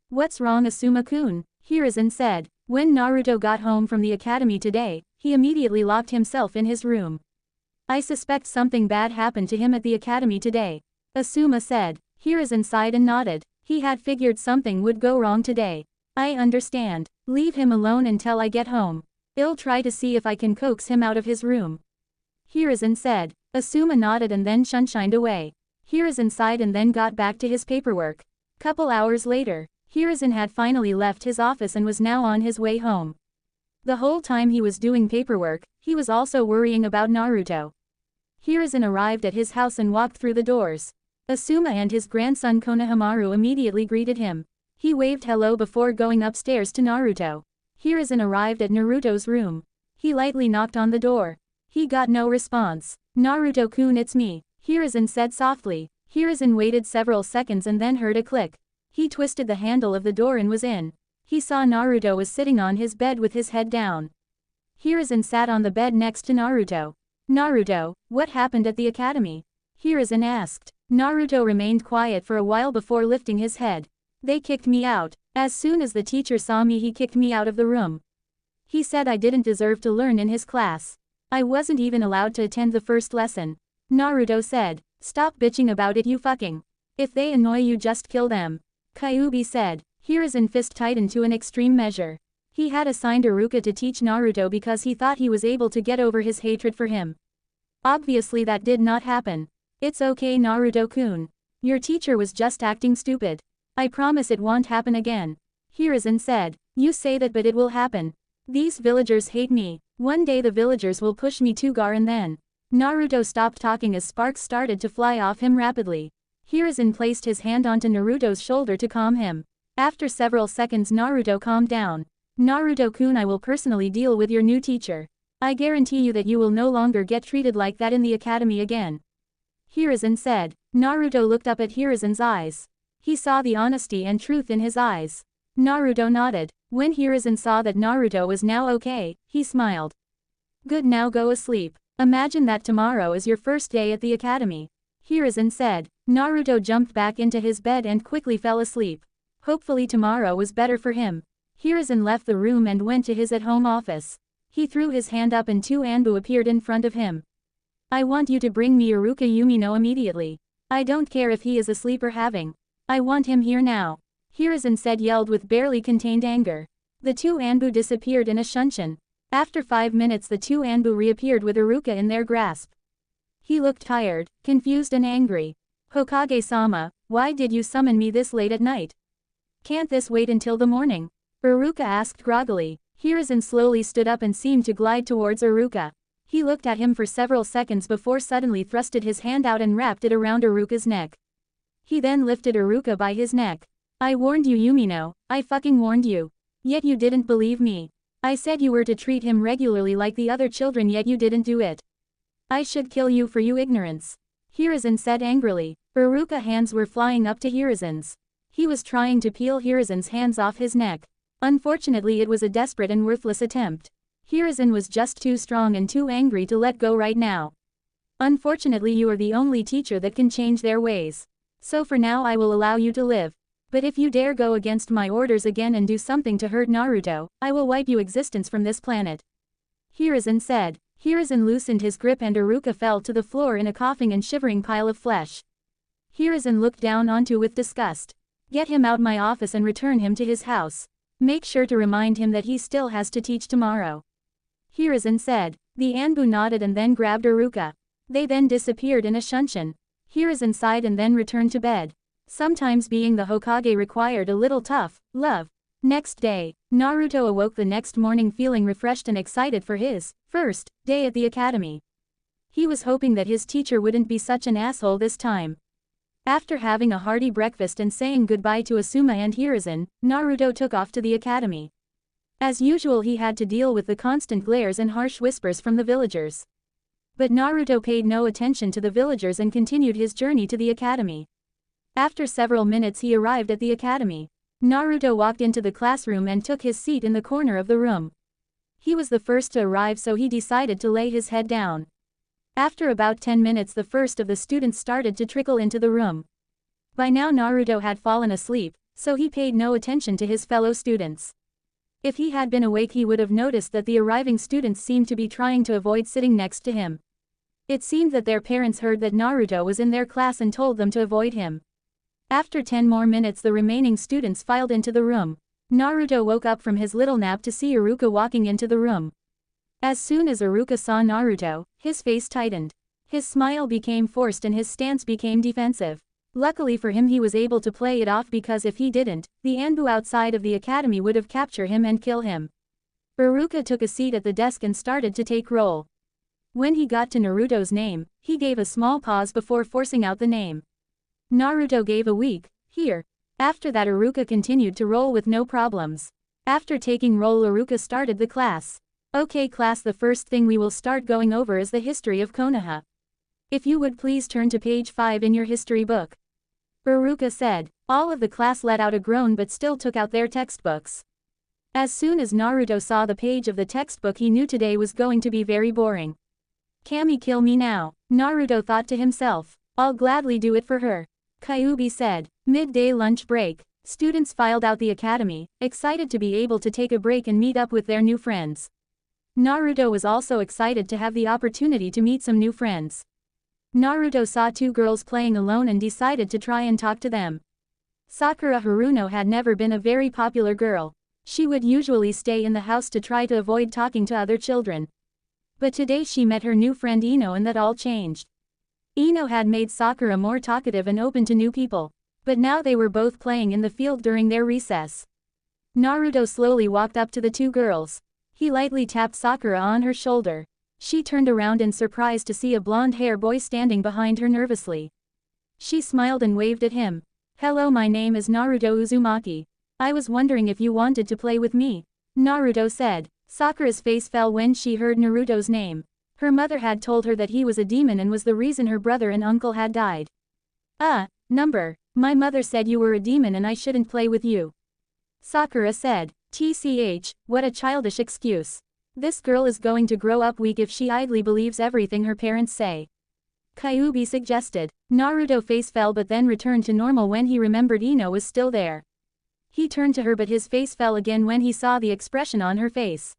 "What's wrong, Asuma-kun?" Hiruzen said. When Naruto got home from the academy today, he immediately locked himself in his room. "I suspect something bad happened to him at the academy today," Asuma said. Hiruzen sighed and nodded. He had figured something would go wrong today. "I understand. Leave him alone until I get home. I'll try to see if I can coax him out of his room," Hiruzen said. Asuma nodded and then shunshined away. Hiruzen sighed and then got back to his paperwork. Couple hours later, Hiruzen had finally left his office and was now on his way home. The whole time he was doing paperwork, he was also worrying about Naruto. Hiruzen arrived at his house and walked through the doors. Asuma and his grandson Konohamaru immediately greeted him. He waved hello before going upstairs to Naruto. Hiruzen arrived at Naruto's room. He lightly knocked on the door. He got no response. "Naruto-kun, it's me," Hiruzen said softly. Hiruzen waited several seconds and then heard a click. He twisted the handle of the door and was in. He saw Naruto was sitting on his bed with his head down. Hiruzen sat on the bed next to Naruto. "Naruto, what happened at the academy?" Hiruzen asked. Naruto remained quiet for a while before lifting his head. "They kicked me out. As soon as the teacher saw me he kicked me out of the room. He said I didn't deserve to learn in his class. I wasn't even allowed to attend the first lesson," Naruto said. "Stop bitching about it, you fucking. If they annoy you, just kill them," Kyuubi said. Hiruzen fist tightened to an extreme measure. He had assigned Iruka to teach Naruto because he thought he was able to get over his hatred for him. Obviously that did not happen. "It's okay, Naruto-kun. Your teacher was just acting stupid. I promise it won't happen again," Hiruzen said. "You say that, but it will happen. These villagers hate me. One day the villagers will push me to Gar and then." Naruto stopped talking as sparks started to fly off him rapidly. Hiruzen placed his hand onto Naruto's shoulder to calm him. After several seconds Naruto calmed down. "Naruto-kun, I will personally deal with your new teacher. I guarantee you that you will no longer get treated like that in the academy again," Hiruzen said. Naruto looked up at Hiruzen's eyes. He saw the honesty and truth in his eyes. Naruto nodded. When Hiruzen saw that Naruto was now okay, he smiled. "Good, now go asleep. Imagine that tomorrow is your first day at the academy," Hiruzen said. Naruto jumped back into his bed and quickly fell asleep. Hopefully tomorrow was better for him. Hiruzen left the room and went to his at-home office. He threw his hand up and two Anbu appeared in front of him. "I want you to bring me Iruka Yumino immediately. I don't care if he is asleep or having. I want him here now," Hiruzen said, yelled with barely contained anger. The two Anbu disappeared in a shunshin. After 5 minutes the two Anbu reappeared with Iruka in their grasp. He looked tired, confused and angry. "Hokage-sama, why did you summon me this late at night? Can't this wait until the morning?" Iruka asked groggily. Hiruzen slowly stood up and seemed to glide towards Iruka. He looked at him for several seconds before suddenly thrusted his hand out and wrapped it around Iruka's neck. He then lifted Iruka by his neck. "I warned you, Yumino, I fucking warned you. Yet you didn't believe me." I said you were to treat him regularly like the other children, yet you didn't do it. I should kill you for your ignorance. Hiruzen said angrily. Iruka's hands were flying up to Hiruzen's. He was trying to peel Hiruzen's hands off his neck. Unfortunately, it was a desperate and worthless attempt. Hiruzen was just too strong and too angry to let go right now. Unfortunately, you are the only teacher that can change their ways. So for now I will allow you to live. But if you dare go against my orders again and do something to hurt Naruto, I will wipe your existence from this planet. Hiruzen said. Hiruzen loosened his grip and Iruka fell to the floor in a coughing and shivering pile of flesh. Hiruzen looked down onto with disgust. Get him out my office and return him to his house. Make sure to remind him that he still has to teach tomorrow. Hiruzen said. The Anbu nodded and then grabbed Iruka. They then disappeared in a shunshin. Hiruzen sighed and then returned to bed. Sometimes being the Hokage required a little tough love. Next day, Naruto awoke the next morning feeling refreshed and excited for his first day at the academy. He was hoping that his teacher wouldn't be such an asshole this time. After having a hearty breakfast and saying goodbye to Asuma and Hiruzen, Naruto took off to the academy. As usual, he had to deal with the constant glares and harsh whispers from the villagers. But Naruto paid no attention to the villagers and continued his journey to the academy. After several minutes he arrived at the academy. Naruto walked into the classroom and took his seat in the corner of the room. He was the first to arrive, so he decided to lay his head down. After about 10 minutes the first of the students started to trickle into the room. By now Naruto had fallen asleep, so he paid no attention to his fellow students. If he had been awake he would have noticed that the arriving students seemed to be trying to avoid sitting next to him. It seemed that their parents heard that Naruto was in their class and told them to avoid him. After 10 more minutes the remaining students filed into the room. Naruto woke up from his little nap to see Iruka walking into the room. As soon as Iruka saw Naruto, his face tightened. His smile became forced and his stance became defensive. Luckily for him he was able to play it off, because if he didn't, the Anbu outside of the academy would have captured him and kill him. Iruka took a seat at the desk and started to take roll. When he got to Naruto's name, he gave a small pause before forcing out the name. Naruto gave a weak, "Here." After that Iruka continued to roll with no problems. After taking roll Iruka started the class. Okay class, the first thing we will start going over is the history of Konoha. If you would please turn to page 5 in your history book. Iruka said. All of the class let out a groan but still took out their textbooks. As soon as Naruto saw the page of the textbook he knew today was going to be very boring. Kami, kill me now, Naruto thought to himself. I'll gladly do it for her. Kyuubi said. Midday lunch break. Students filed out the academy, excited to be able to take a break and meet up with their new friends. Naruto was also excited to have the opportunity to meet some new friends. Naruto saw 2 girls playing alone and decided to try and talk to them. Sakura Haruno had never been a very popular girl. She would usually stay in the house to try to avoid talking to other children. But today she met her new friend Ino and that all changed. Ino had made Sakura more talkative and open to new people. But now they were both playing in the field during their recess. Naruto slowly walked up to the 2 girls. He lightly tapped Sakura on her shoulder. She turned around in surprise to see a blonde-haired boy standing behind her nervously. She smiled and waved at him. Hello, my name is Naruto Uzumaki. I was wondering if you wanted to play with me, Naruto said. Sakura's face fell when she heard Naruto's name. Her mother had told her that he was a demon and was the reason her brother and uncle had died. Number. My mother said you were a demon and I shouldn't play with you. Sakura said. TCH, what a childish excuse. This girl is going to grow up weak if she idly believes everything her parents say. Kyuubi suggested. Naruto's face fell but then returned to normal when he remembered Ino was still there. He turned to her but his face fell again when he saw the expression on her face.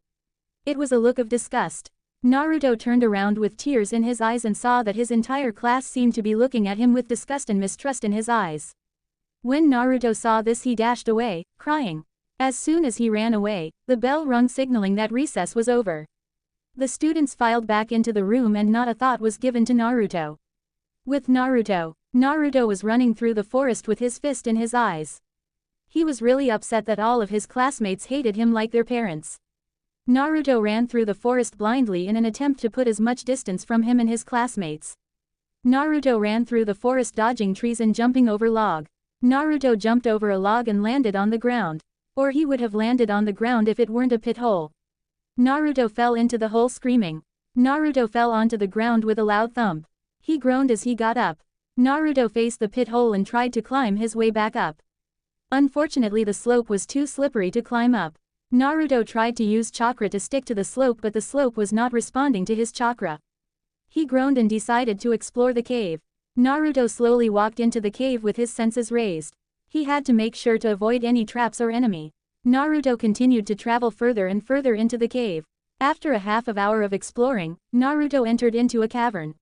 It was a look of disgust. Naruto turned around with tears in his eyes and saw that his entire class seemed to be looking at him with disgust and mistrust in his eyes. When Naruto saw this he dashed away, crying. As soon as he ran away, the bell rung signaling that recess was over. The students filed back into the room and not a thought was given to Naruto. With Naruto was running through the forest with his fist in his eyes. He was really upset that all of his classmates hated him like their parents. Naruto ran through the forest blindly in an attempt to put as much distance from him and his classmates. Naruto ran through the forest dodging trees and jumping over log. Naruto jumped over a log and landed on the ground. Or he would have landed on the ground if it weren't a pit hole. Naruto fell into the hole screaming. Naruto fell onto the ground with a loud thump. He groaned as he got up. Naruto faced the pit hole and tried to climb his way back up. Unfortunately, the slope was too slippery to climb up. Naruto tried to use chakra to stick to the slope, but the slope was not responding to his chakra. He groaned and decided to explore the cave. Naruto slowly walked into the cave with his senses raised. He had to make sure to avoid any traps or enemy. Naruto continued to travel further and further into the cave. After a half of hour of exploring, Naruto entered into a cavern.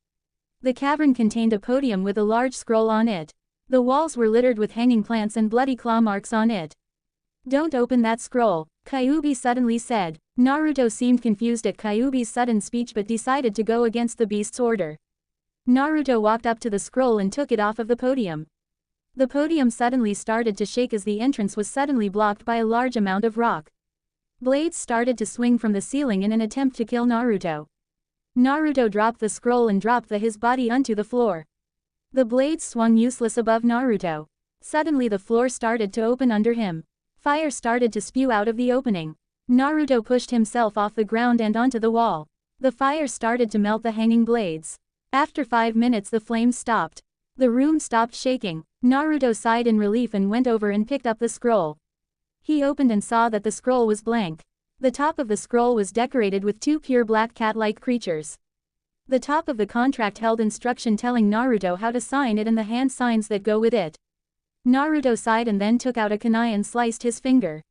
The cavern contained a podium with a large scroll on it. The walls were littered with hanging plants and bloody claw marks on it. "Don't open that scroll," Kyuubi suddenly said. Naruto seemed confused at Kyuubi's sudden speech but decided to go against the beast's order. Naruto walked up to the scroll and took it off of the podium. The podium suddenly started to shake as the entrance was suddenly blocked by a large amount of rock. Blades started to swing from the ceiling in an attempt to kill Naruto. Naruto dropped the scroll and dropped his body onto the floor. The blades swung useless above Naruto. Suddenly the floor started to open under him. Fire started to spew out of the opening. Naruto pushed himself off the ground and onto the wall. The fire started to melt the hanging blades. After 5 minutes the flames stopped. The room stopped shaking. Naruto sighed in relief and went over and picked up the scroll. He opened and saw that the scroll was blank. The top of the scroll was decorated with 2 pure black cat-like creatures. The top of the contract held instruction telling Naruto how to sign it and the hand signs that go with it. Naruto sighed and then took out a kunai and sliced his finger.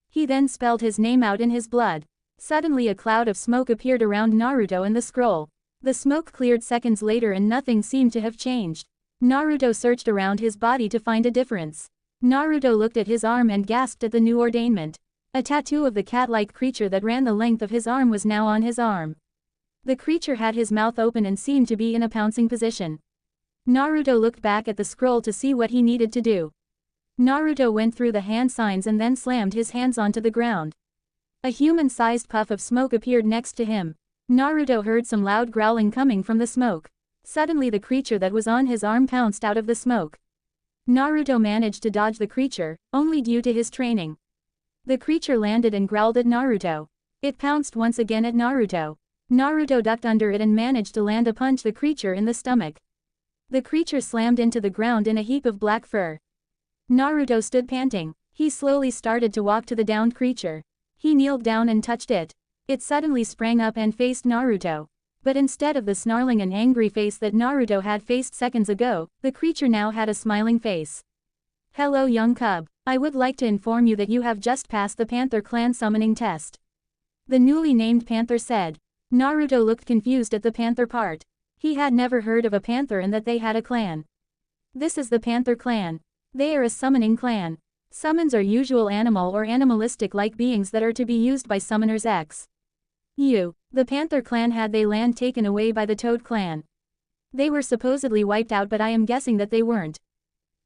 He then spelled his name out in his blood. Suddenly a cloud of smoke appeared around Naruto and the scroll. The smoke cleared seconds later and nothing seemed to have changed. Naruto searched around his body to find a difference. Naruto looked at his arm and gasped at the new ornament. A tattoo of the cat-like creature that ran the length of his arm was now on his arm. The creature had his mouth open and seemed to be in a pouncing position. Naruto looked back at the scroll to see what he needed to do. Naruto went through the hand signs and then slammed his hands onto the ground. A human-sized puff of smoke appeared next to him. Naruto heard some loud growling coming from the smoke. Suddenly the creature that was on his arm pounced out of the smoke. Naruto managed to dodge the creature, only due to his training. The creature landed and growled at Naruto. It pounced once again at Naruto. Naruto ducked under it and managed to land a punch the creature in the stomach. The creature slammed into the ground in a heap of black fur. Naruto stood panting. He slowly started to walk to the downed creature. He kneeled down and touched it. It suddenly sprang up and faced Naruto. But instead of the snarling and angry face that Naruto had faced seconds ago, the creature now had a smiling face. "Hello young cub, I would like to inform you that you have just passed the Panther Clan summoning test," the newly named Panther said. Naruto looked confused at the Panther part. He had never heard of a Panther and that they had a clan. This is the Panther Clan. They are a summoning clan. Summons are usual animal or animalistic-like beings that are to be used by summoners X. The Panther Clan had their land taken away by the Toad Clan. They were supposedly wiped out, but I am guessing that they weren't,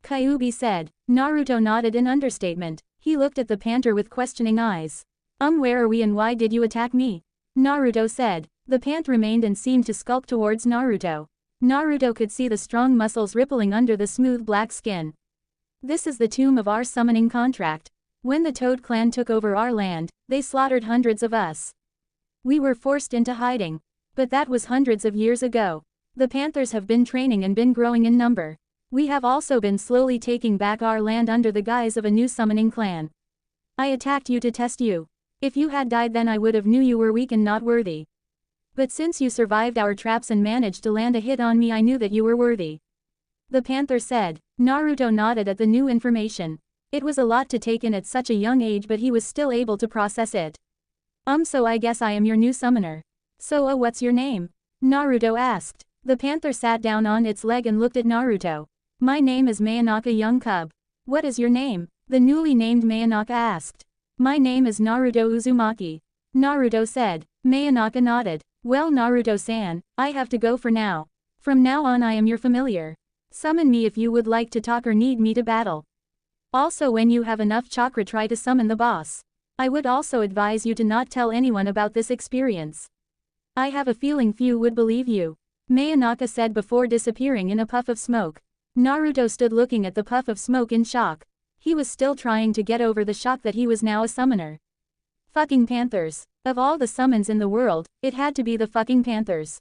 Kyuubi said. Naruto nodded in understatement. He looked at the Panther with questioning eyes. Where are we and why did you attack me?" Naruto said. The Panther remained and seemed to skulk towards Naruto. Naruto could see the strong muscles rippling under the smooth black skin. "This is the tomb of our summoning contract. When the Toad Clan took over our land, they slaughtered hundreds of us. We were forced into hiding. But that was hundreds of years ago. The Panthers have been training and been growing in number. We have also been slowly taking back our land under the guise of a new summoning clan. I attacked you to test you. If you had died then I would have knew you were weak and not worthy. But since you survived our traps and managed to land a hit on me, I knew that you were worthy," the Panther said. Naruto nodded at the new information. It was a lot to take in at such a young age, but he was still able to process it. So I guess I am your new summoner. So what's your name?" Naruto asked. The Panther sat down on its leg and looked at Naruto. "My name is Mayonaka young cub. What is your name?" the newly named Mayonaka asked. "My name is Naruto Uzumaki," Naruto said. Mayonaka nodded. "Well Naruto-san, I have to go for now. From now on I am your familiar. Summon me if you would like to talk or need me to battle. Also when you have enough chakra try to summon the boss. I would also advise you to not tell anyone about this experience. I have a feeling few would believe you," Mayonaka said before disappearing in a puff of smoke. Naruto stood looking at the puff of smoke in shock. He was still trying to get over the shock that he was now a summoner. Fucking Panthers. Of all the summons in the world, it had to be the fucking panthers.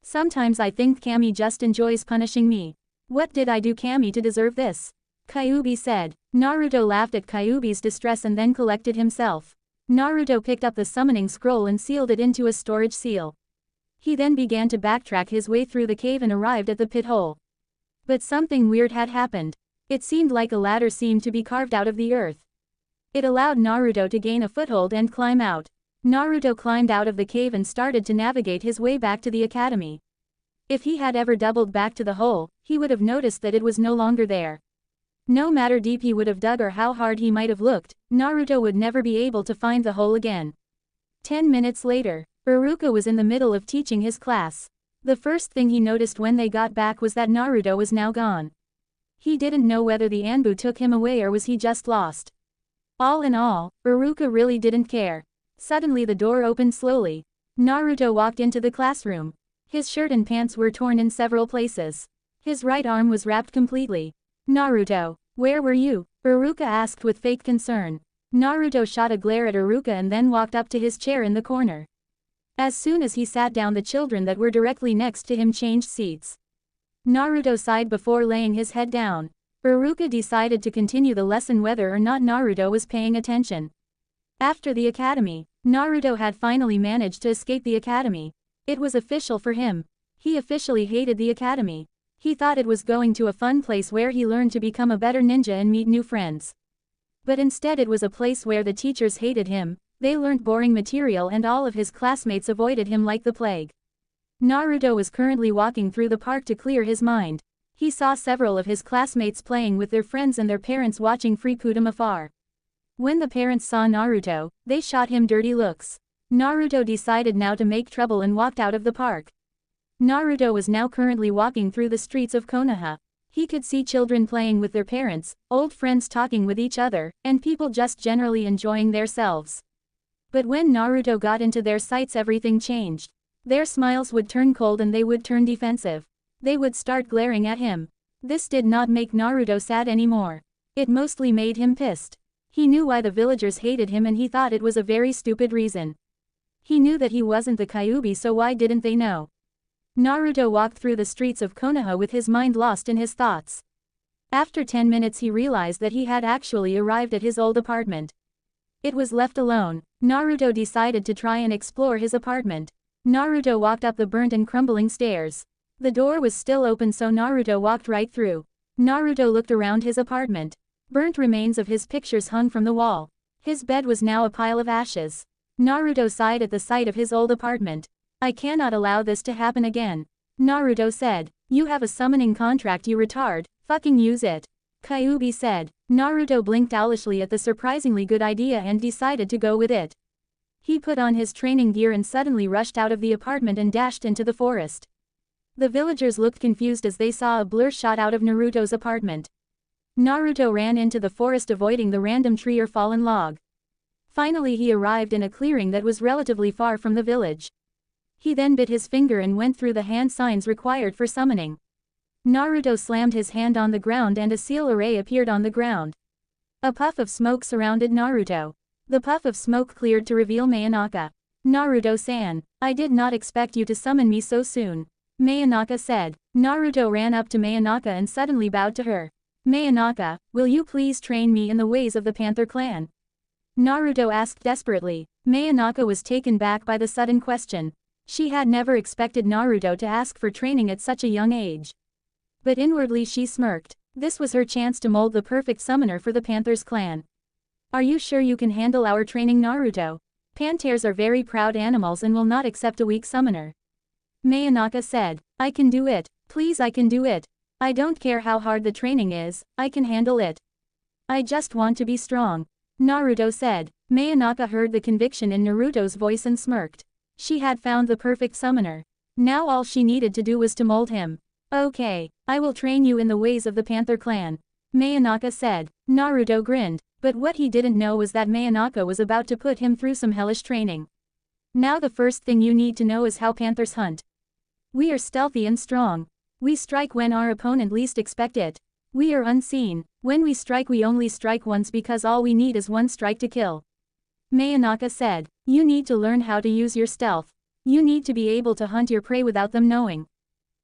Sometimes I think Kami just enjoys punishing me. What did I do, Kami, to deserve this? Kyuubi said. Naruto laughed at Kyuubi's distress and then collected himself. Naruto picked up the summoning scroll and sealed it into a storage seal. He then began to backtrack his way through the cave and arrived at the pit hole. But something weird had happened. It seemed like a ladder seemed to be carved out of the earth. It allowed Naruto to gain a foothold and climb out. Naruto climbed out of the cave and started to navigate his way back to the academy. If he had ever doubled back to the hole, he would have noticed that it was no longer there. No matter deep he would have dug or how hard he might have looked, Naruto would never be able to find the hole again. 10 minutes later, Iruka was in the middle of teaching his class. The first thing he noticed when they got back was that Naruto was now gone. He didn't know whether the Anbu took him away or was he just lost. All in all, Iruka really didn't care. Suddenly the door opened slowly. Naruto walked into the classroom. His shirt and pants were torn in several places. His right arm was wrapped completely. Naruto, where were you? Iruka asked with fake concern. Naruto shot a glare at Iruka and then walked up to his chair in the corner. As soon as he sat down, the children that were directly next to him changed seats. Naruto sighed before laying his head down. Iruka decided to continue the lesson whether or not Naruto was paying attention. After the academy, Naruto had finally managed to escape the academy. It was official for him. He officially hated the academy. He thought it was going to a fun place where he learned to become a better ninja and meet new friends. But instead it was a place where the teachers hated him, they learned boring material and all of his classmates avoided him like the plague. Naruto was currently walking through the park to clear his mind. He saw several of his classmates playing with their friends and their parents watching from afar. When the parents saw Naruto, they shot him dirty looks. Naruto decided now to make trouble and walked out of the park. Naruto was now currently walking through the streets of Konoha. He could see children playing with their parents, old friends talking with each other, and people just generally enjoying themselves. But when Naruto got into their sights, everything changed. Their smiles would turn cold and they would turn defensive. They would start glaring at him. This did not make Naruto sad anymore. It mostly made him pissed. He knew why the villagers hated him and he thought it was a very stupid reason. He knew that he wasn't the Kyuubi, so why didn't they know? Naruto walked through the streets of Konoha with his mind lost in his thoughts. After 10 minutes he realized that he had actually arrived at his old apartment. It was left alone. Naruto decided to try and explore his apartment. Naruto walked up the burnt and crumbling stairs. The door was still open, so Naruto walked right through. Naruto looked around his apartment. Burnt remains of his pictures hung from the wall. His bed was now a pile of ashes. Naruto sighed at the sight of his old apartment. I cannot allow this to happen again. Naruto said. You have a summoning contract, you retard, fucking use it. Kyuubi said. Naruto blinked owlishly at the surprisingly good idea and decided to go with it. He put on his training gear and suddenly rushed out of the apartment and dashed into the forest. The villagers looked confused as they saw a blur shot out of Naruto's apartment. Naruto ran into the forest, avoiding the random tree or fallen log. Finally he arrived in a clearing that was relatively far from the village. He then bit his finger and went through the hand signs required for summoning. Naruto slammed his hand on the ground and a seal array appeared on the ground. A puff of smoke surrounded Naruto. The puff of smoke cleared to reveal Mayanaka. Naruto-san, I did not expect you to summon me so soon. Mayanaka said. Naruto ran up to Mayanaka and suddenly bowed to her. Mayanaka, will you please train me in the ways of the Panther clan? Naruto asked desperately. Mayanaka was taken back by the sudden question. She had never expected Naruto to ask for training at such a young age. But inwardly she smirked. This was her chance to mold the perfect summoner for the Panthers clan. Are you sure you can handle our training, Naruto? Panthers are very proud animals and will not accept a weak summoner. Mayanaka said. I can do it. Please, I can do it. I don't care how hard the training is, I can handle it. I just want to be strong. Naruto said. Mayanaka heard the conviction in Naruto's voice and smirked. She had found the perfect summoner. Now all she needed to do was to mold him. Okay, I will train you in the ways of the Panther clan. Mayanaka said. Naruto grinned, but what he didn't know was that Mayanaka was about to put him through some hellish training. Now the first thing you need to know is how panthers hunt. We are stealthy and strong. We strike when our opponent least expect it. We are unseen. When we strike we only strike once because all we need is one strike to kill. Mayanaka said. You need to learn how to use your stealth. You need to be able to hunt your prey without them knowing.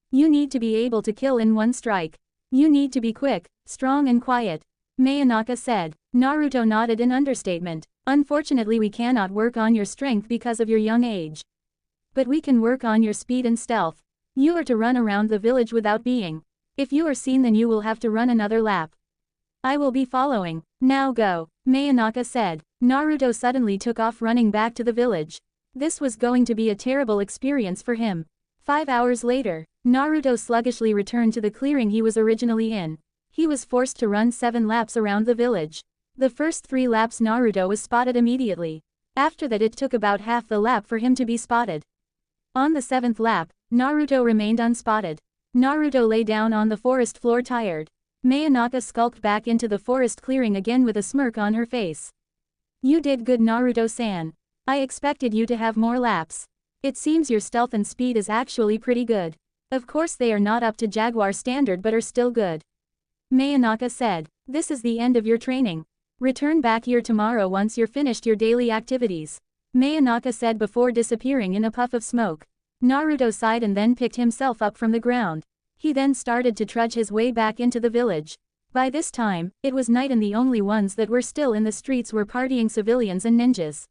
You need to be able to kill in one strike. You need to be quick, strong and quiet. Mayanaka said. Naruto nodded in understatement. Unfortunately we cannot work on your strength because of your young age. But we can work on your speed and stealth. You are to run around the village without being. If you are seen then you will have to run another lap. I will be following. Now go, Mayanaka said. Naruto suddenly took off running back to the village. This was going to be a terrible experience for him. 5 hours later, Naruto sluggishly returned to the clearing he was originally in. He was forced to run 7 laps around the village. The first 3 laps Naruto was spotted immediately. After that it took about half the lap for him to be spotted. On the 7th lap, Naruto remained unspotted. Naruto lay down on the forest floor tired. Mayanaka skulked back into the forest clearing again with a smirk on her face. You did good Naruto-san. I expected you to have more laps. It seems your stealth and speed is actually pretty good. Of course they are not up to Jaguar standard but are still good. Mayanaka said, this is the end of your training. Return back here tomorrow once you're finished your daily activities. Mayanaka said before disappearing in a puff of smoke. Naruto sighed and then picked himself up from the ground. He then started to trudge his way back into the village. By this time, it was night and the only ones that were still in the streets were partying civilians and ninjas.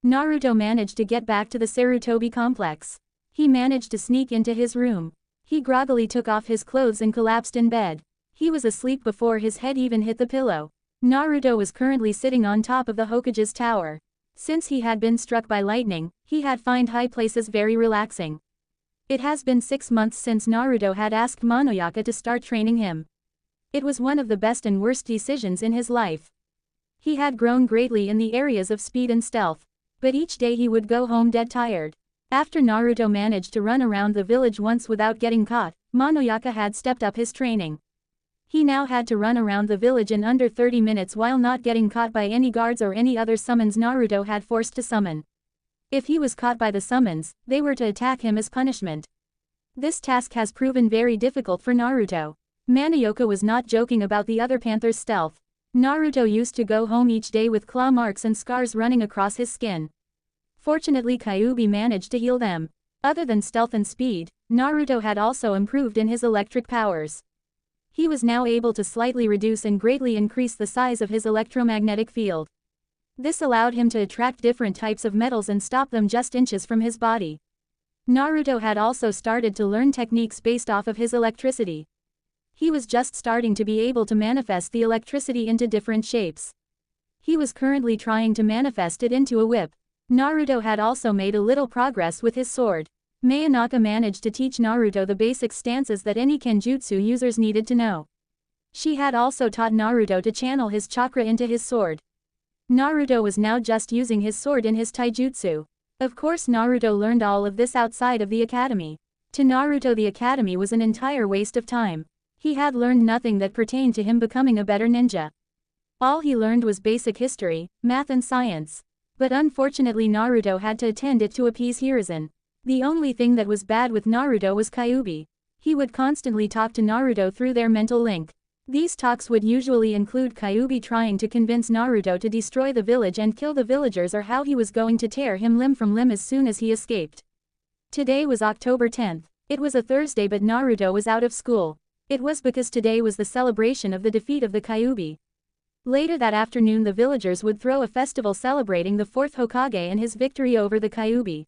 Naruto managed to get back to the Sarutobi complex. He managed to sneak into his room. He groggily took off his clothes and collapsed in bed. He was asleep before his head even hit the pillow. Naruto was currently sitting on top of the Hokage's tower. Since he had been struck by lightning, he had found high places very relaxing. It has been 6 months since Naruto had asked Monoyaka to start training him. It was one of the best and worst decisions in his life. He had grown greatly in the areas of speed and stealth, but each day he would go home dead tired. After Naruto managed to run around the village once without getting caught, Monoyaka had stepped up his training. He now had to run around the village in under 30 minutes while not getting caught by any guards or any other summons Naruto had forced to summon. If he was caught by the summons, they were to attack him as punishment. This task has proven very difficult for Naruto. Monoyaka was not joking about the other panther's stealth. Naruto used to go home each day with claw marks and scars running across his skin. Fortunately Kyuubi managed to heal them. Other than stealth and speed, Naruto had also improved in his electric powers. He was now able to slightly reduce and greatly increase the size of his electromagnetic field. This allowed him to attract different types of metals and stop them just inches from his body. Naruto had also started to learn techniques based off of his electricity. He was just starting to be able to manifest the electricity into different shapes. He was currently trying to manifest it into a whip. Naruto had also made a little progress with his sword. Mayanaka managed to teach Naruto the basic stances that any kenjutsu users needed to know. She had also taught Naruto to channel his chakra into his sword. Naruto was now just using his sword in his taijutsu. Of course Naruto learned all of this outside of the academy. To Naruto the academy was an entire waste of time. He had learned nothing that pertained to him becoming a better ninja. All he learned was basic history, math and science. But unfortunately Naruto had to attend it to appease Hiruzen. The only thing that was bad with Naruto was Kyuubi. He would constantly talk to Naruto through their mental link. These talks would usually include Kyuubi trying to convince Naruto to destroy the village and kill the villagers or how he was going to tear him limb from limb as soon as he escaped. Today was October 10th. It was a Thursday but Naruto was out of school. It was because today was the celebration of the defeat of the Kyuubi. Later that afternoon the villagers would throw a festival celebrating the 4th Hokage and his victory over the Kyuubi.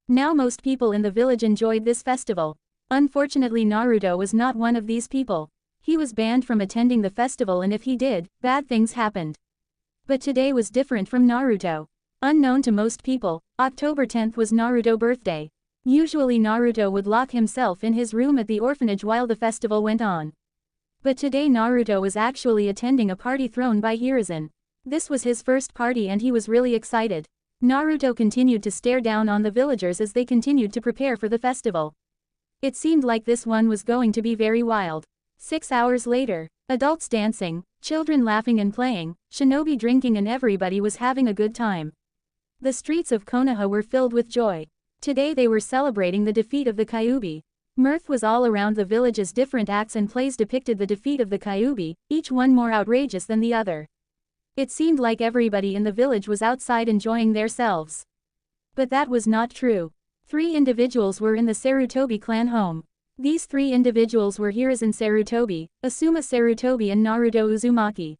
Now most people in the village enjoyed this festival. Unfortunately Naruto was not one of these people. He was banned from attending the festival and if he did, bad things happened. But today was different from Naruto. Unknown to most people, October 10th was Naruto's birthday. Usually Naruto would lock himself in his room at the orphanage while the festival went on. But today Naruto was actually attending a party thrown by Hiruzen. This was his first party and he was really excited. Naruto continued to stare down on the villagers as they continued to prepare for the festival. It seemed like this one was going to be very wild. 6 hours later, adults dancing, children laughing and playing, shinobi drinking and everybody was having a good time. The streets of Konoha were filled with joy. Today they were celebrating the defeat of the Kyuubi. Mirth was all around the village as different acts and plays depicted the defeat of the Kyuubi, each one more outrageous than the other. It seemed like everybody in the village was outside enjoying themselves. But that was not true. 3 individuals were in the Sarutobi clan home. These 3 individuals were Hiruzen Sarutobi, Asuma Sarutobi and Naruto Uzumaki.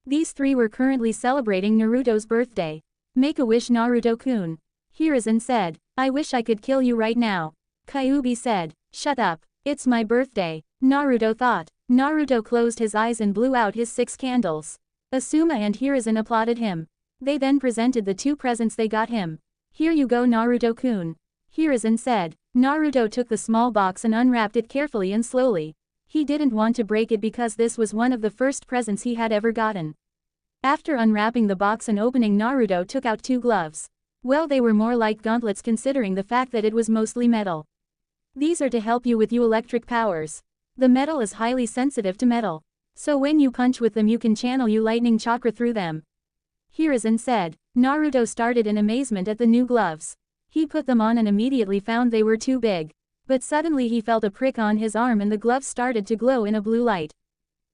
These 3 were currently celebrating Naruto's birthday. Make a wish, Naruto-kun. Hiruzen said. I wish I could kill you right now. Kyuubi said. Shut up. It's my birthday. Naruto thought. Naruto closed his eyes and blew out his 6 candles. Asuma and Hiruzen applauded him. They then presented the 2 presents they got him. Here you go, Naruto-kun. Hiruzen said. Naruto took the small box and unwrapped it carefully and slowly. He didn't want to break it because this was one of the first presents he had ever gotten. After unwrapping the box and opening, Naruto took out 2 gloves. Well, they were more like gauntlets considering the fact that it was mostly metal. These are to help you with your electric powers. The metal is highly sensitive to metal. So when you punch with them you can channel your lightning chakra through them. Hiruzen said. Naruto started in amazement at the new gloves. He put them on and immediately found they were too big. But suddenly he felt a prick on his arm and the gloves started to glow in a blue light.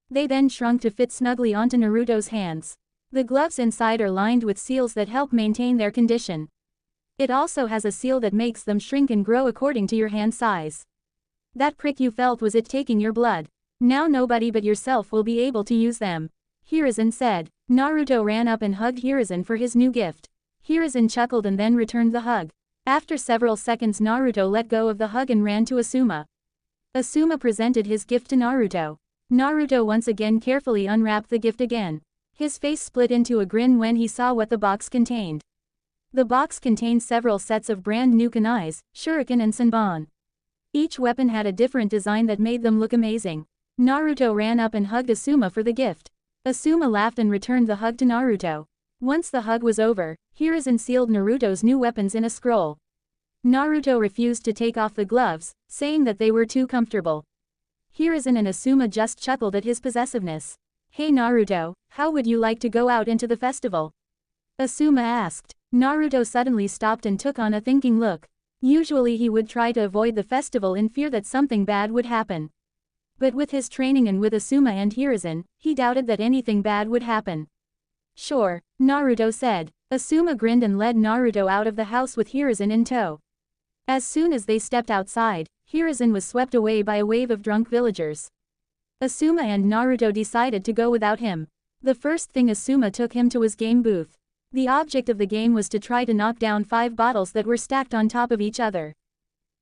They then shrunk to fit snugly onto Naruto's hands. The gloves inside are lined with seals that help maintain their condition. It also has a seal that makes them shrink and grow according to your hand size. That prick you felt was it taking your blood. Now nobody but yourself will be able to use them. Hiruzen said. Naruto ran up and hugged Hiruzen for his new gift. Hiruzen chuckled and then returned the hug. After several seconds, Naruto let go of the hug and ran to Asuma. Asuma presented his gift to Naruto. Naruto once again carefully unwrapped the gift again. His face split into a grin when he saw what the box contained. The box contained several sets of brand new kunais, shuriken and senbon. Each weapon had a different design that made them look amazing. Naruto ran up and hugged Asuma for the gift. Asuma laughed and returned the hug to Naruto. Once the hug was over, Hiruzen sealed Naruto's new weapons in a scroll. Naruto refused to take off the gloves, saying that they were too comfortable. Hiruzen and Asuma just chuckled at his possessiveness. Hey Naruto, how would you like to go out into the festival? Asuma asked. Naruto suddenly stopped and took on a thinking look. Usually he would try to avoid the festival in fear that something bad would happen. But with his training and with Asuma and Hiruzen, he doubted that anything bad would happen. Sure, Naruto said. Asuma grinned and led Naruto out of the house with Hiruzen in tow. As soon as they stepped outside, Hiruzen was swept away by a wave of drunk villagers. Asuma and Naruto decided to go without him. The first thing Asuma took him to was game booth. The object of the game was to try to knock down 5 bottles that were stacked on top of each other.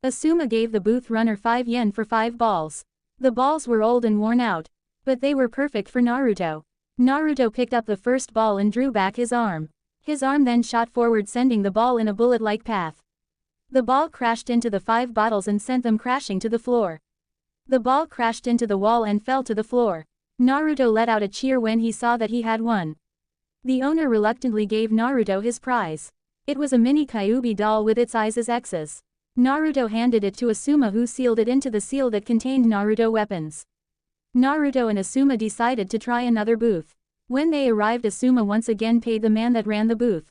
Asuma gave the booth runner 5 yen for 5 balls. The balls were old and worn out. But they were perfect for Naruto. Naruto picked up the first ball and drew back his arm. His arm then shot forward, sending the ball in a bullet-like path. The ball crashed into the 5 bottles and sent them crashing to the floor. The ball crashed into the wall and fell to the floor. Naruto let out a cheer when he saw that he had won. The owner reluctantly gave Naruto his prize. It was a mini Kyuubi doll with its eyes as X's. Naruto handed it to Asuma, who sealed it into the seal that contained Naruto weapons. Naruto and Asuma decided to try another booth. When they arrived, Asuma once again paid the man that ran the booth.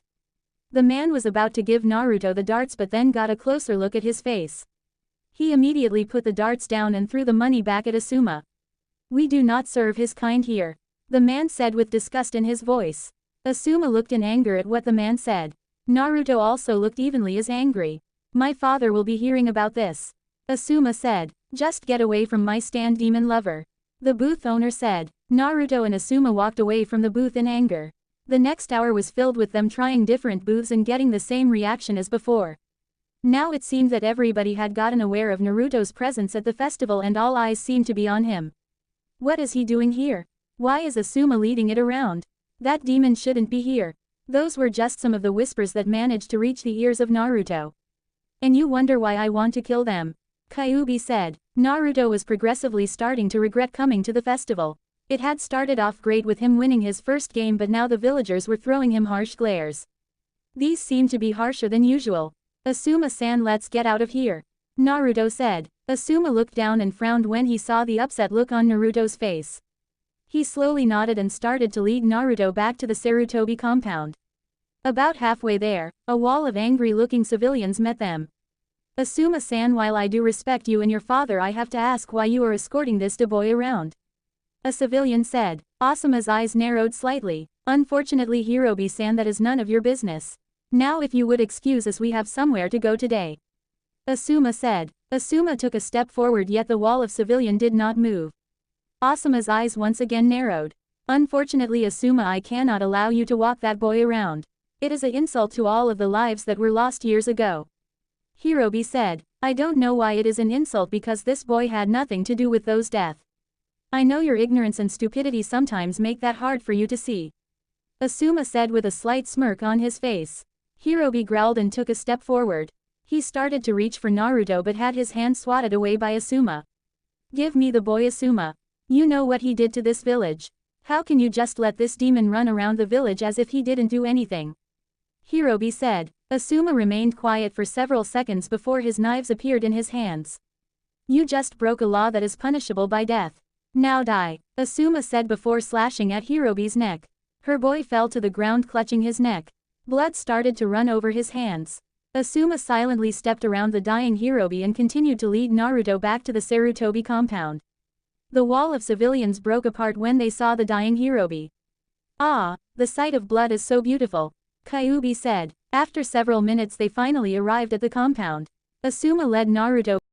The man was about to give Naruto the darts but then got a closer look at his face. He immediately put the darts down and threw the money back at Asuma. We do not serve his kind here, the man said with disgust in his voice. Asuma looked in anger at what the man said. Naruto also looked evenly as angry. My father will be hearing about this, Asuma said. Just get away from my stand, demon lover, the booth owner said. Naruto and Asuma walked away from the booth in anger. The next hour was filled with them trying different booths and getting the same reaction as before. Now it seemed that everybody had gotten aware of Naruto's presence at the festival and all eyes seemed to be on him. What is he doing here? Why is Asuma leading it around? That demon shouldn't be here. Those were just some of the whispers that managed to reach the ears of Naruto. And you wonder why I want to kill them, Kyuubi said. Naruto was progressively starting to regret coming to the festival. It had started off great with him winning his first game, but now the villagers were throwing him harsh glares. These seemed to be harsher than usual. Asuma-san, let's get out of here, Naruto said. Asuma looked down and frowned when he saw the upset look on Naruto's face. He slowly nodded and started to lead Naruto back to the Sarutobi compound. About halfway there, a wall of angry-looking civilians met them. Asuma-san, while I do respect you and your father, I have to ask why you are escorting this boy around, a civilian said. Asuma's eyes narrowed slightly. Unfortunately, Hirobi-san, that is none of your business. Now if you would excuse us, we have somewhere to go today. Asuma said. Asuma took a step forward, yet the wall of civilian did not move. Asuma's eyes once again narrowed. Unfortunately Asuma, I cannot allow you to walk that boy around. It is an insult to all of the lives that were lost years ago. Hirobi said. I don't know why it is an insult, because this boy had nothing to do with those deaths. I know your ignorance and stupidity sometimes make that hard for you to see. Asuma said with a slight smirk on his face. Hirobi growled and took a step forward. He started to reach for Naruto but had his hand swatted away by Asuma. Give me the boy, Asuma. You know what he did to this village. How can you just let this demon run around the village as if he didn't do anything? Hirobi said. Asuma remained quiet for several seconds before his knives appeared in his hands. You just broke a law that is punishable by death. Now die, Asuma said before slashing at Hirobi's neck. Her boy fell to the ground clutching his neck. Blood started to run over his hands. Asuma silently stepped around the dying Hirobi and continued to lead Naruto back to the Sarutobi compound. The wall of civilians broke apart when they saw the dying Hirobi. Ah, the sight of blood is so beautiful, Kyuubi said. After several minutes they finally arrived at the compound. Asuma led Naruto